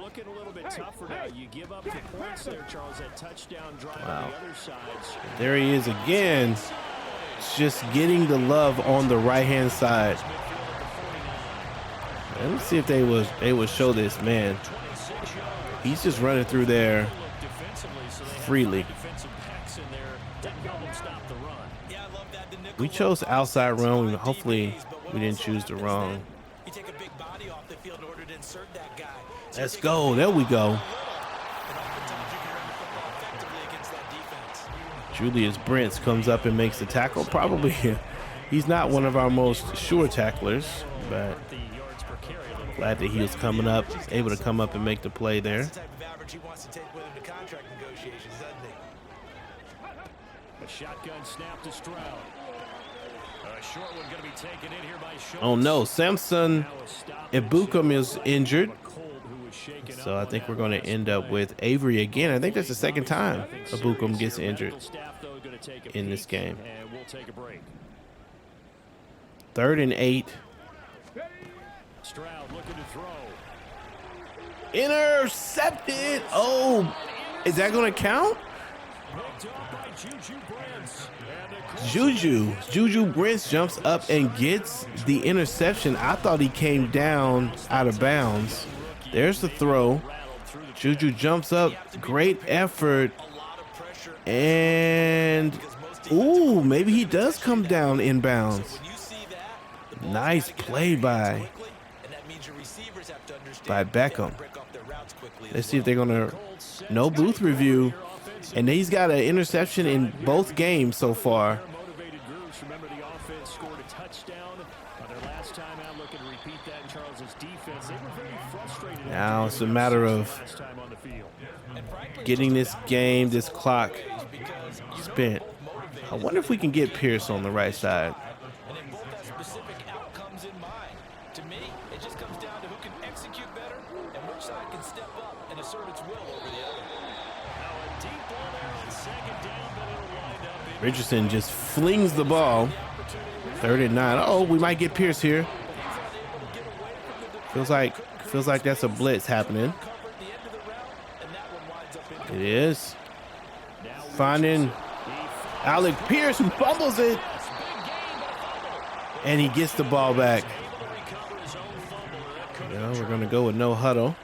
wow. There he is again, just getting the love on the right-hand side. Let me see if they would show this, man. He's just running through there freely. We chose outside run. Hopefully we didn't choose the wrong. Let's go. There we go. Julius Brents comes up and makes the tackle. Probably he's not one of our most sure tacklers, but glad that he was able to come up and make the play there. A shotgun snap to Stroud. A short one going to be taken in here by Schultz. Oh no, Samson Ebukam is injured. So I think we're going to end up with Avery again. I think that's the second time Ebukam gets injured in this game. 3rd and 8. Stroud looking to throw. Intercepted. Oh, is that going to count? Juju Brents jumps up and gets the interception. I thought he came down out of bounds. There's the throw. Juju jumps up. Great effort. And, ooh, maybe he does come down inbounds. Nice play by Beckham. Let's see if they're going to, no booth review. And he's got an interception in both games so far. Now it's a matter of getting this game, this clock spent. I wonder if we can get Pierce on the right side. To me, it just comes down to who can execute better and which side can step up and assert its will over the other. Now a deep ball there on second down, but it'll wind up. Richardson just flings the ball. 3rd and 9. Oh, we might get Pierce here. Feels like that's a blitz happening. It is. Finding Alec Pierce, who fumbles it. And he gets the ball back. Yeah, we're going to go with no huddle.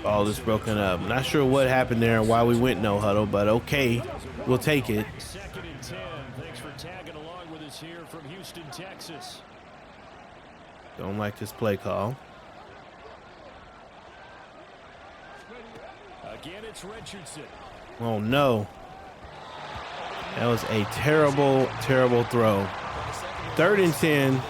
Ball is broken up. Not sure what happened there and why we went no huddle, but okay, we'll take it. 2nd and 10. Thanks for tagging along with us here from Houston, Texas. Don't like this play call. Again, it's Richardson. Oh no. That was a terrible, terrible throw. 3rd and 10.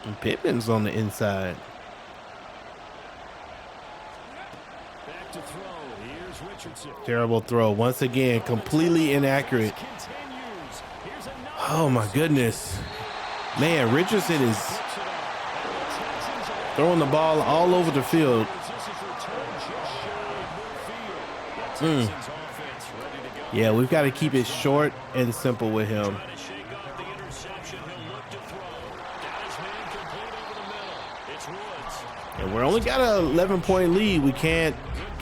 And Pittman's on the inside. Back to throw. Here's Richardson. Terrible throw. Once again, completely inaccurate. Oh my goodness. Man, Richardson is throwing the ball all over the field. Yeah, we've got to keep it short and simple with him. And we're only got a 11-point lead. We can't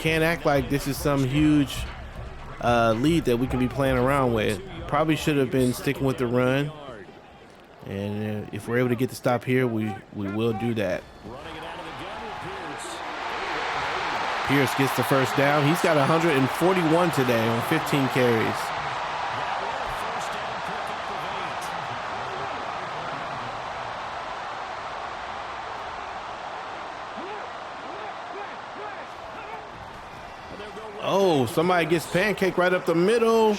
act like this is some huge lead that we can be playing around with. Probably should have been sticking with the run. And if we're able to get the stop here, we will do that. Pierce gets the first down. He's got 141 today on 15 carries. Oh, somebody gets pancake right up the middle.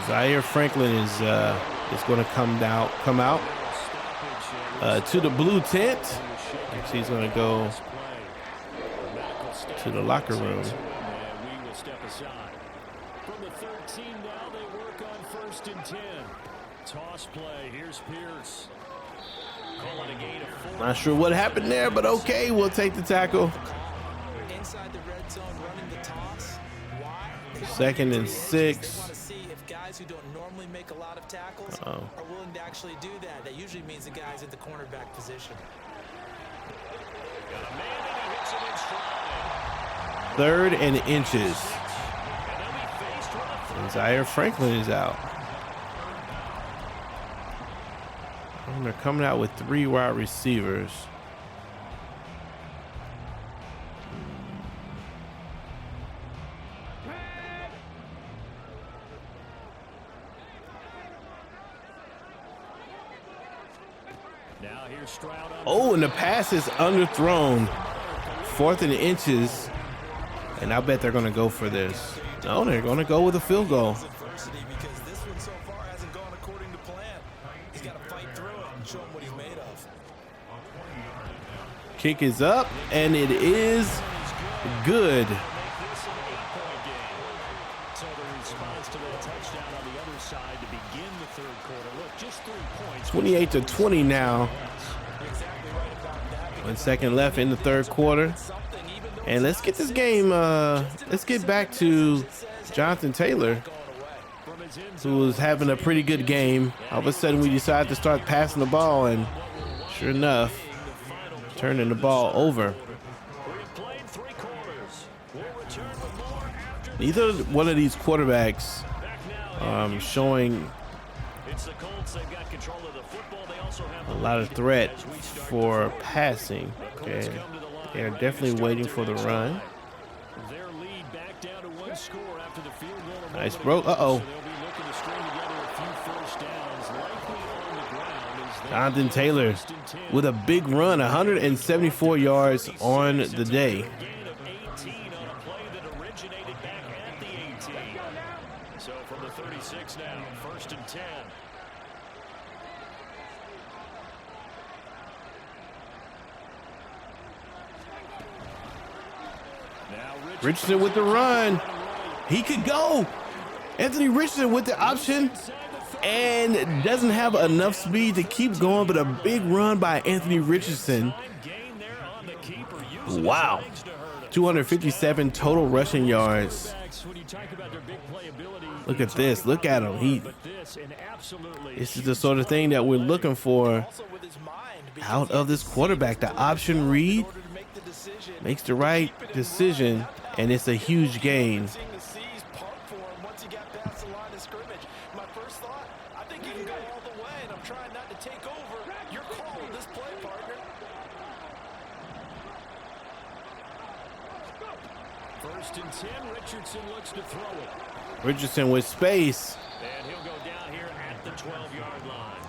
Zaire Franklin is going to come out to the blue tent. He's going to go to the locker room. From the 13 now, they work on 1st and 10. Toss play. Here's Pierce. Calling a gain of 4. Not sure what happened there, but okay, we'll take the tackle. Inside the red zone, running the toss. Why? 2nd and 6. Guys who don't normally make a lot of tackles are willing to actually do that. That usually means the guy's in the cornerback position. 3rd and inches. And Zaire Franklin is out. And they're coming out with 3 wide receivers. Oh, and the pass is underthrown. 4th and inches. And I bet they're going to go for this. No, they're going to go with a field goal. Because this one so far hasn't gone according to plan. He's got to fight through it and show him what he's made of. Kick is up, and it is good. 28-20 now. 1 second left in the 3rd quarter. And let's get this game, let's get back to Jonathan Taylor, who was having a pretty good game. All of a sudden we decided to start passing the ball, and sure enough, turning the ball over. Neither one of these quarterbacks showing It's the Colts. They've got control of the football. They also have a lot of threat for passing. Okay, they're definitely waiting for the run. their lead back down to one score after the field goal. Nice bro. Uh-oh. So they'll be looking to string together a few first downs, likely on the ground. As they Jonathan Taylor with a big run, 174 yards on the day. gain of 18 on a play that originated back at the 18. So from the 36 now, 1st and 10. Now Richardson with the run. He could go. Anthony Richardson with the option and doesn't have enough speed to keep going, but a big run by Anthony Richardson. gain there on the keeper. Using Wow. his legs to hurt him. 257 total rushing yards. When you talk about their big playability, Look at this. Look at him. but this and absolutely This is the sort of thing that we're looking for out of this quarterback. The option read makes the right decision, and it's a huge gain. First and 10, Richardson looks to throw it. Richardson with space. And he'll go down here at the 12-yard line.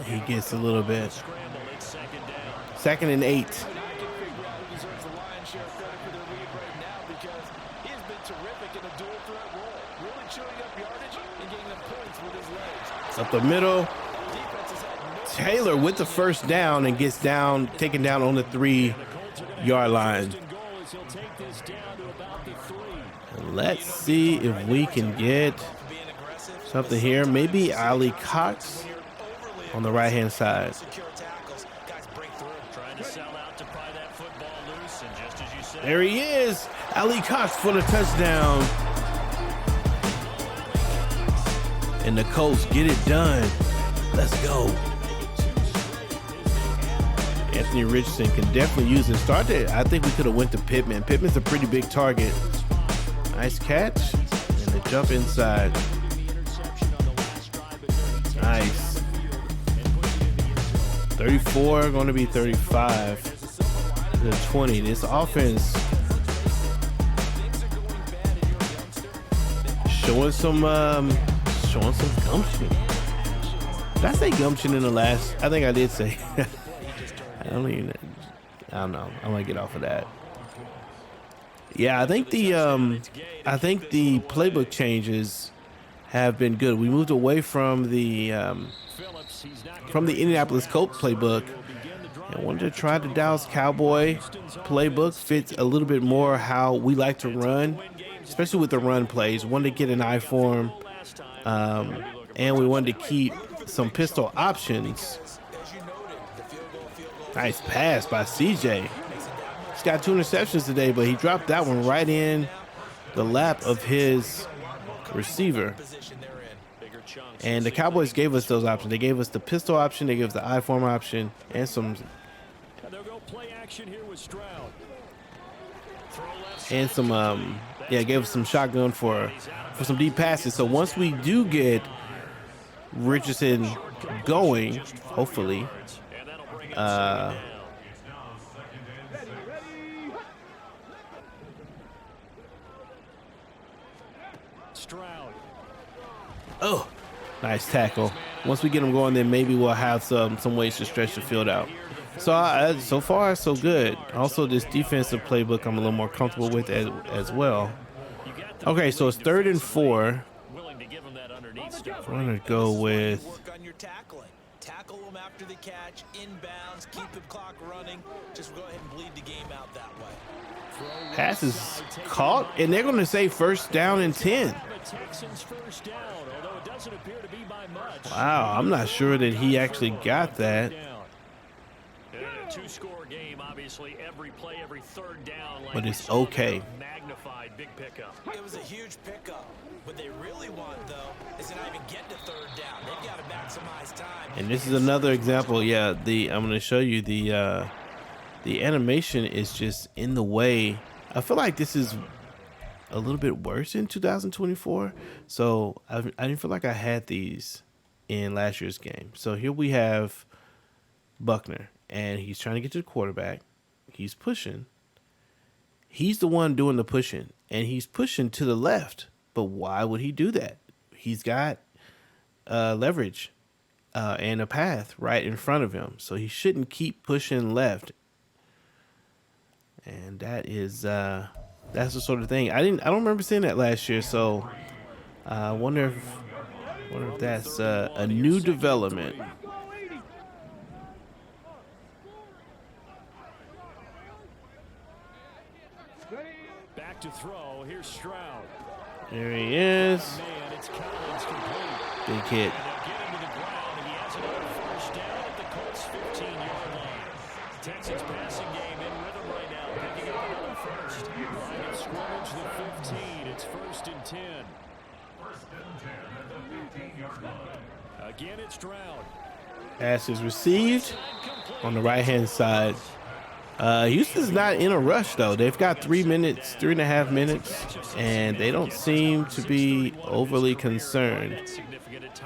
He gets a little bit. Scramble, it's 2nd down. 2nd and 8. Deserves the lion's share of credit for their lead right now because he has been terrific in a dual threat role, really chewing up yardage and getting them points with his legs. Up the middle. Defense has had no Taylor with the first down and gets down, taken down on the 3-yard line. First and goal is he'll take this down to about the 3. Let's see if we can get something here. Maybe Ali Cox on the right-hand side. secure tackles. Guys break through. Trying to sell out to pry that football loose, and just as you said, There he is. Ali Cox for the touchdown. And the Colts get it done. Let's go. Anthony Richardson can definitely use it. Started, I think we could have went to Pittman. Pittman's a pretty big target. Nice catch. And the jump inside. Nice. 34, going to be 35 to the 20. This offense showing some gumption. Did I say gumption in the last? I think I did say. I don't know. I'm gonna get off of that. Yeah, I think the playbook changes have been good. We moved away from the Indianapolis Colts playbook and wanted to try the Dallas Cowboy playbook. Fits a little bit more how we like to run, especially with the run plays. Wanted to get an eye for him, and we wanted to keep some pistol options. Nice pass by CJ. He's got 2 interceptions today, but he dropped that one right in the lap of his receiver. And the Cowboys gave us those options. They gave us the pistol option, they gave us the I-form option, and some they'll go play action here with Stroud. gave us some shotgun for some deep passes. So once we do get Richardson going, hopefully, Stroud. oh, nice tackle. Once we get him going, then maybe we'll have some ways to stretch the field out. So so far so good. Also, this defensive playbook I'm a little more comfortable with as well. Okay, so it's 3rd and 4. Willing to give him that underneath stuff. We're gonna go with Work on your tackling. Tackle them after the catch, inbounds, keep the clock running. Just go ahead and bleed the game out that way. passes caught, and they're gonna say 1st down and 10. The Texans first down, although it doesn't appear to be by much. Wow, I'm not sure that he actually got that. A 2-score game, obviously. Every play, every 3rd down. But it's okay. Magnified big pickup. It was a huge pickup. What they really want, though, is to not even get to 3rd down. They've got to maximize time. And this is another example. Yeah, I'm gonna show you the animation is just in the way. I feel like this is a little bit worse in 2024. So I didn't feel like I had these in last year's game. So here we have Buckner, and he's trying to get to the quarterback. He's pushing. He's the one doing the pushing, and he's pushing to the left. But why would he do that? He's got leverage and a path right in front of him, so he shouldn't keep pushing left. And that is that's the sort of thing I don't remember seeing that last year. So I wonder if that's a new development. Back to throw. Here's Stroud. There he is. Man, it's Collins complete. Big hit. And they'll get him to the ground. He has another first down at the Colts 15-yard line. Texans passing game in rhythm right now, picking up another first. Line of scrimmage the 15. It's 1st and 10. Again, it's Stroud. Pass is received on the right-hand side. Houston's not in a rush, though. They've got 3.5 minutes, and they don't seem to be overly concerned.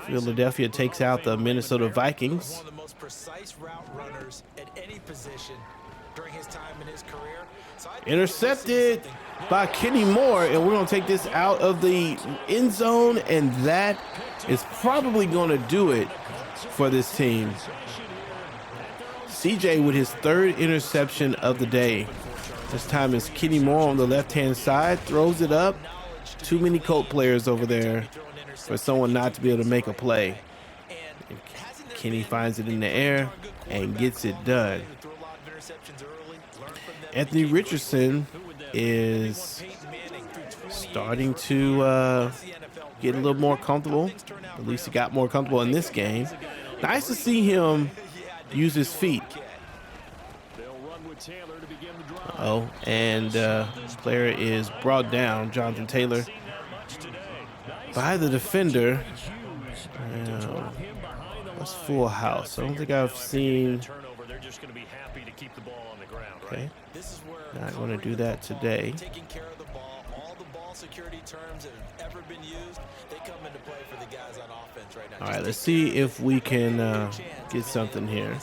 Philadelphia takes out the Minnesota Vikings. One of the most precise route runners at any position during his time in his career. So I think Intercepted by Kenny Moore, and we're going to take this out of the end zone, and that is probably going to do it for this team. CJ with his 3rd interception of the day. This time is Kenny Moore on the left-hand side, throws it up. Too many Colt players over there for someone not to be able to make a play. And Kenny finds it in the air and gets it done. Anthony Richardson is starting to get a little more comfortable. At least he got more comfortable in this game. Nice to see him use his feet. And player is brought down, Jonathan Taylor, by the defender. That's full house. I don't think I've seen. Okay, not going to do that today. All right, let's see if we can get something here.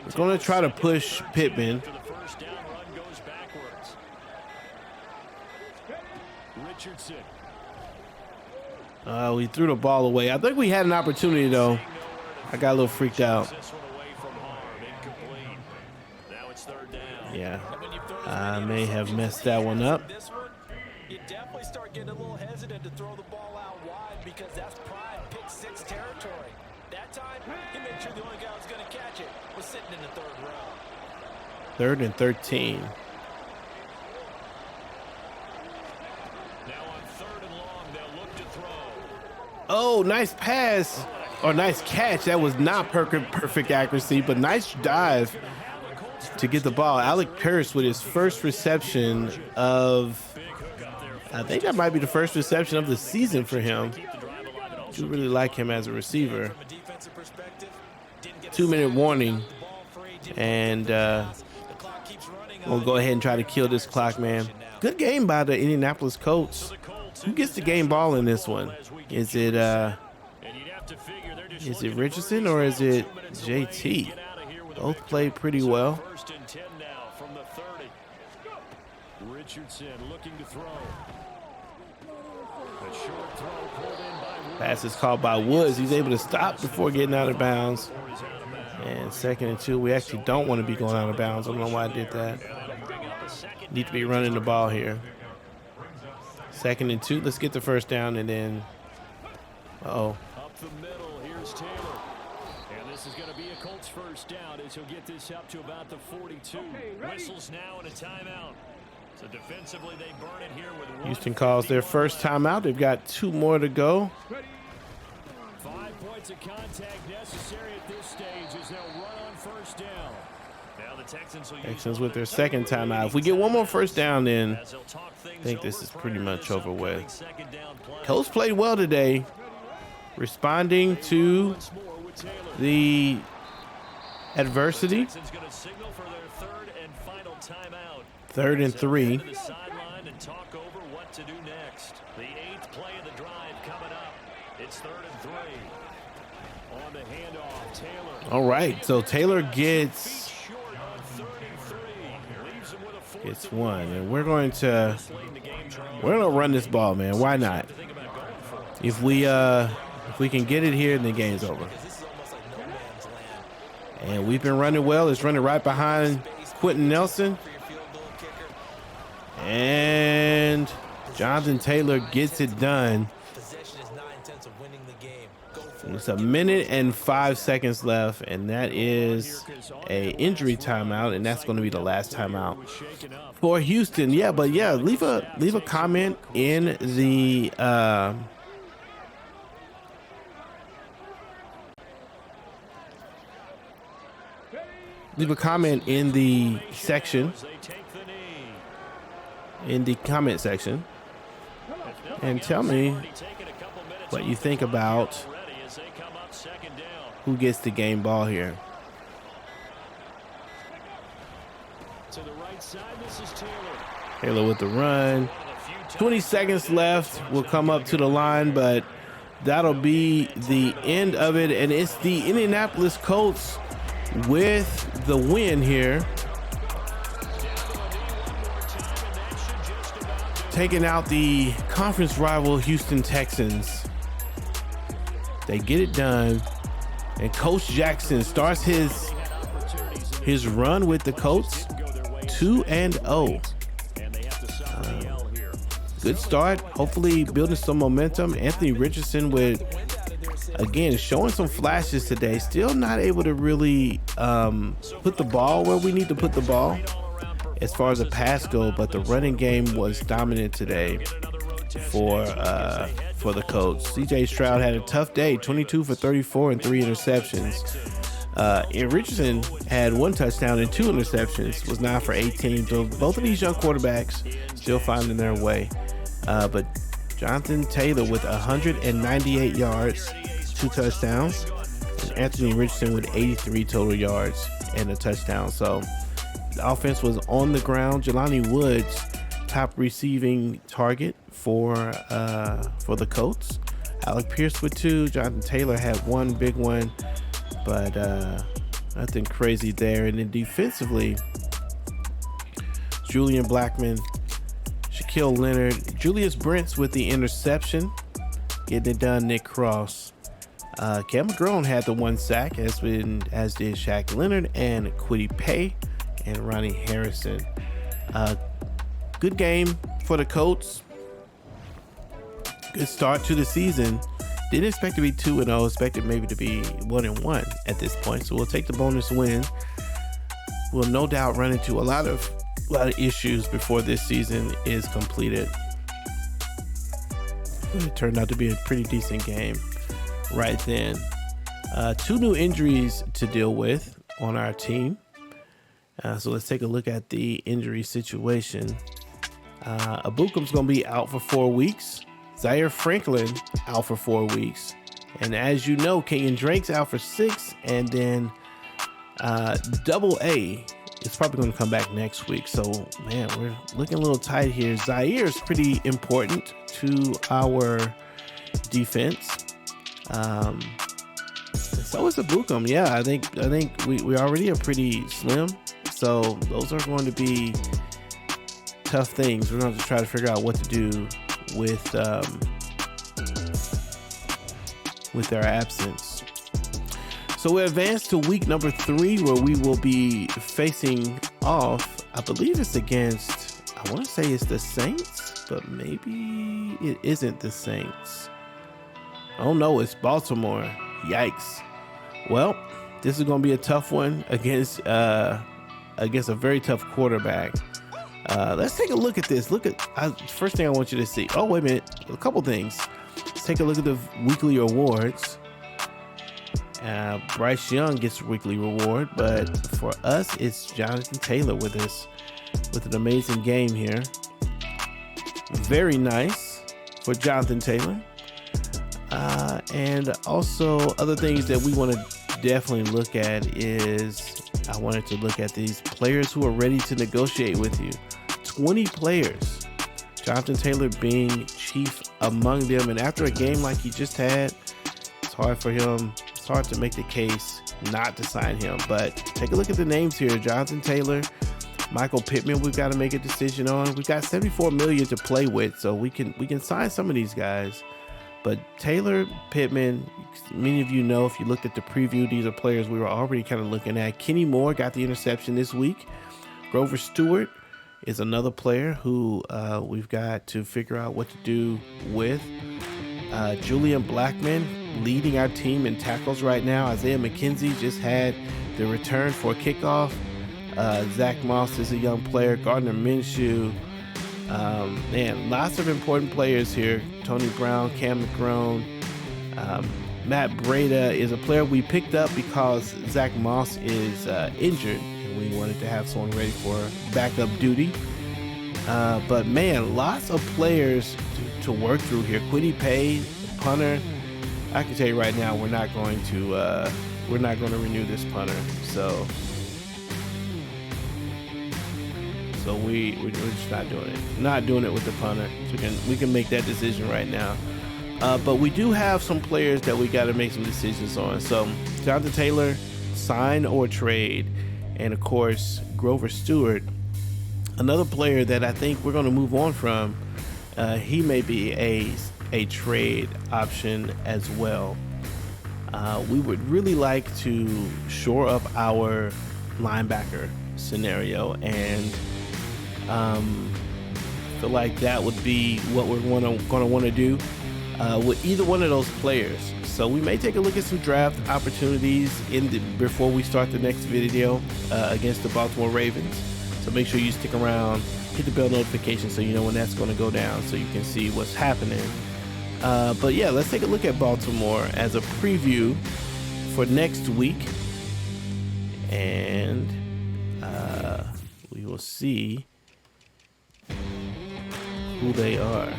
We're going to try to push Pittman. We threw the ball away. I think we had an opportunity, though. I got a little freaked out. Yeah, I may have messed that one up. You definitely start getting a little hesitant to throw the ball out wide because that's prime pick 6 territory. That time, he made sure the only guy who was going to catch it was sitting in the 3rd row. 3rd and 13. Now on 3rd and long, they'll look to throw. Oh, nice pass or nice catch. That was not perfect accuracy, but nice dive to get the ball. Alec Pierce with his first reception of, I think that might be the first reception of the season for him. Do really like him as a receiver. 2-minute warning, and we'll go ahead and try to kill this clock, man. Good game by the Indianapolis Colts. Who gets the game ball in this one? Is it Richardson or is it JT? Both played pretty well. Richardson looking to throw. Pass is called by Woods. He's able to stop before getting out of bounds. And 2nd and 2. We actually don't want to be going out of bounds. I don't know why I did that. Need to be running the ball here. 2nd and 2. Let's get the first down and then. Uh-oh. Up the middle, here's Taylor. And this is going to be a Colts first down as he'll get this up to about the 42. Whistles now and a timeout. So defensively, they burn it here with Houston calls their first timeout. They've got 2 more to go. 5 points of contact necessary at this stage as they'll run on first down. Now the Texans with their 2nd timeout. If we get 1 more first down, then I think this is pretty much over with. Colts played well today, responding to the adversity. 3rd and 3. what to do next. The 8th play of the drive coming up. It's 3rd and 3. On the handoff, Taylor. All right, so Taylor gets one, and we're gonna run this ball, man. Why not? If we can get it here, then the game's over. And we've been running well. It's running right behind Quentin Nelson. And Jonathan Taylor gets it done. It's 1 minute and 5 seconds left, and that is a injury timeout, and that's going to be the last timeout for Houston. Yeah, but yeah, leave a comment in the section, in the comment section, and tell me what you think about who gets the game ball here. To the right side, this is Taylor. Taylor with the run. 20 seconds left. We'll come up to the line, but that'll be the end of it. And it's the Indianapolis Colts with the win here, taking out the conference rival Houston Texans. They get it done, and Coach Jackson starts his run with the Colts 2-0. Good start. Hopefully building some momentum. Anthony Richardson with, again, showing some flashes today. Still not able to really put the ball where we need to put the ball as far as the pass go, but the running game was dominant today for the Colts. CJ Stroud had a tough day, 22 for 34 and 3 interceptions. And Richardson had 1 touchdown and 2 interceptions, was 9 for 18. So both of these young quarterbacks still finding their way. But Jonathan Taylor with 198 yards, 2 touchdowns, and Anthony Richardson with 83 total yards and a touchdown. So the offense was on the ground. Jelani Woods, top receiving target for the Colts. Alec Pierce with 2. Jonathan Taylor had 1 big one, but nothing crazy there. And then defensively, Julian Blackman, Shaquille Leonard, Julius Brents with the interception, getting it done. Nick Cross, Cam McGrone had the 1 sack, as did Shaq Leonard and Kwity Paye and Ronnie Harrison. Good game for the Colts. Good start to the season. Didn't expect to be 2-0. Expected maybe to be 1-1 at this point. So we'll take the bonus win. We'll no doubt run into a lot of issues before this season is completed. It turned out to be a pretty decent game right then. 2 new injuries to deal with on our team. So let's take a look at the injury situation. Abukum's going to be out for 4 weeks. Zaire Franklin out for 4 weeks. And as you know, Kenyon Drake's out for 6. And then Double A is probably going to come back next week. So, man, we're looking a little tight here. Zaire is pretty important to our defense. So is Abukum. Yeah, I think we already are pretty slim. So those are going to be tough things. We're going to have to try to figure out what to do with their absence. So we advance to week number 3, where we will be facing off, I believe it's against, I want to say it's the Saints, but maybe it isn't the Saints. Oh no, it's Baltimore. Yikes. Well, this is going to be a tough one against a very tough quarterback. Let's take a look at this. First thing I want you to see. Oh, wait a minute. A couple things. Let's take a look at the weekly awards. Bryce Young gets a weekly reward, but for us, it's Jonathan Taylor with an amazing game here. Very nice for Jonathan Taylor. And also other things that we want to definitely look at is I wanted to look at these players who are ready to negotiate with you. 20 players Jonathan Taylor being chief among them. And after a game like he just had, it's hard to make the case not to sign him. But take a look at the names here. Jonathan Taylor, Michael Pittman, we've got to make a decision on. We've got $74 million to play with, so we can sign some of these guys. But Taylor, Pittman, many of you know, if you looked at the preview, these are players we were already kind of looking at. Kenny Moore got the interception this week. Grover Stewart is another player who we've got to figure out what to do with. Julian Blackman leading our team in tackles right now. Isaiah McKenzie just had the return for a kickoff. Zach Moss is a young player. Gardner Minshew. Man, lots of important players here. Tony Brown, Cam McGrone. Matt Breida is a player we picked up because Zach Moss is injured, and we wanted to have someone ready for backup duty. But man, lots of players to work through here. Quiddy Pay, punter. I can tell you right now, we're not going to renew this punter. So we're just not doing it. Not doing it with the punter. So we can make that decision right now. But we do have some players that we got to make some decisions on. So Jonathan Taylor, sign or trade, and of course Grover Stewart, another player that I think we're going to move on from. He may be a trade option as well. We would really like to shore up our linebacker scenario, and I feel like that would be what we're going to want to do with either one of those players. So we may take a look at some draft opportunities before we start the next video against the Baltimore Ravens. So make sure you stick around, hit the bell notification so you know when that's going to go down, so you can see what's happening. But yeah, let's take a look at Baltimore as a preview for next week, and we will see who they are.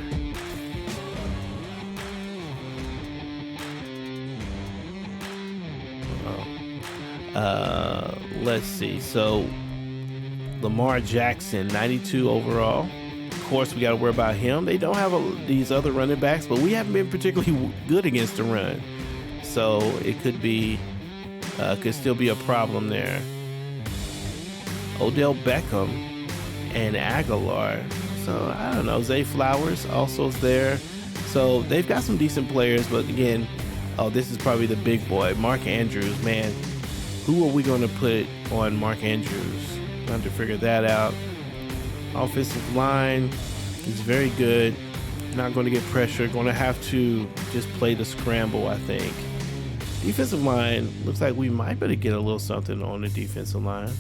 Let's see. So Lamar Jackson, 92 overall. Of course, we got to worry about him. They don't have these other running backs, but we haven't been particularly good against the run, so it could still be a problem there. Odell Beckham and Aguilar. So I don't know. Zay Flowers also is there. So they've got some decent players, but again, this is probably the big boy, Mark Andrews. Man, who are we going to put on Mark Andrews? Time to figure that out. Offensive line is very good. Not going to get pressure. Going to have to just play the scramble, I think. Defensive line looks like we might better get a little something on the defensive line.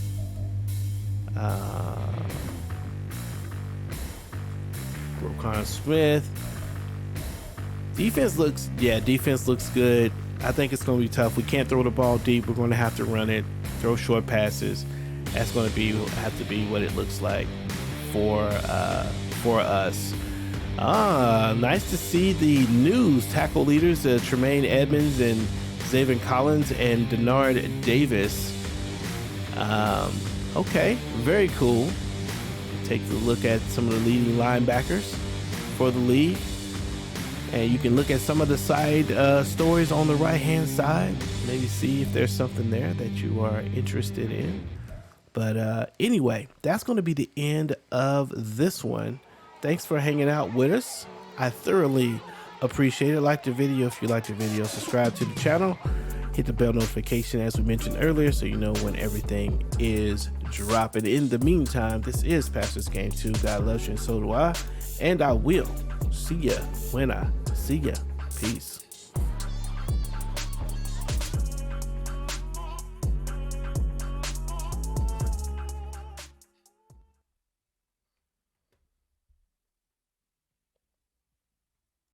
Roquan Smith. Defense looks good. I think it's going to be tough. We can't throw the ball deep. We're going to have to run it, throw short passes. That's going to have to be what it looks like for us. Nice to see the news tackle leaders, Tremaine Edmonds and Zaven Collins and Denard Davis. Okay, very cool. Take a look at some of the leading linebackers for the league. And you can look at some of the side stories on the right-hand side. Maybe see if there's something there that you are interested in. But anyway, that's going to be the end of this one. Thanks for hanging out with us. I thoroughly appreciate it. Like the video if you like the video. Subscribe to the channel. Hit the bell notification as we mentioned earlier so you know when everything is dropping. In the meantime, this is Pastor's Game 2. God loves you and so do I. And I will see ya when I see ya. Peace.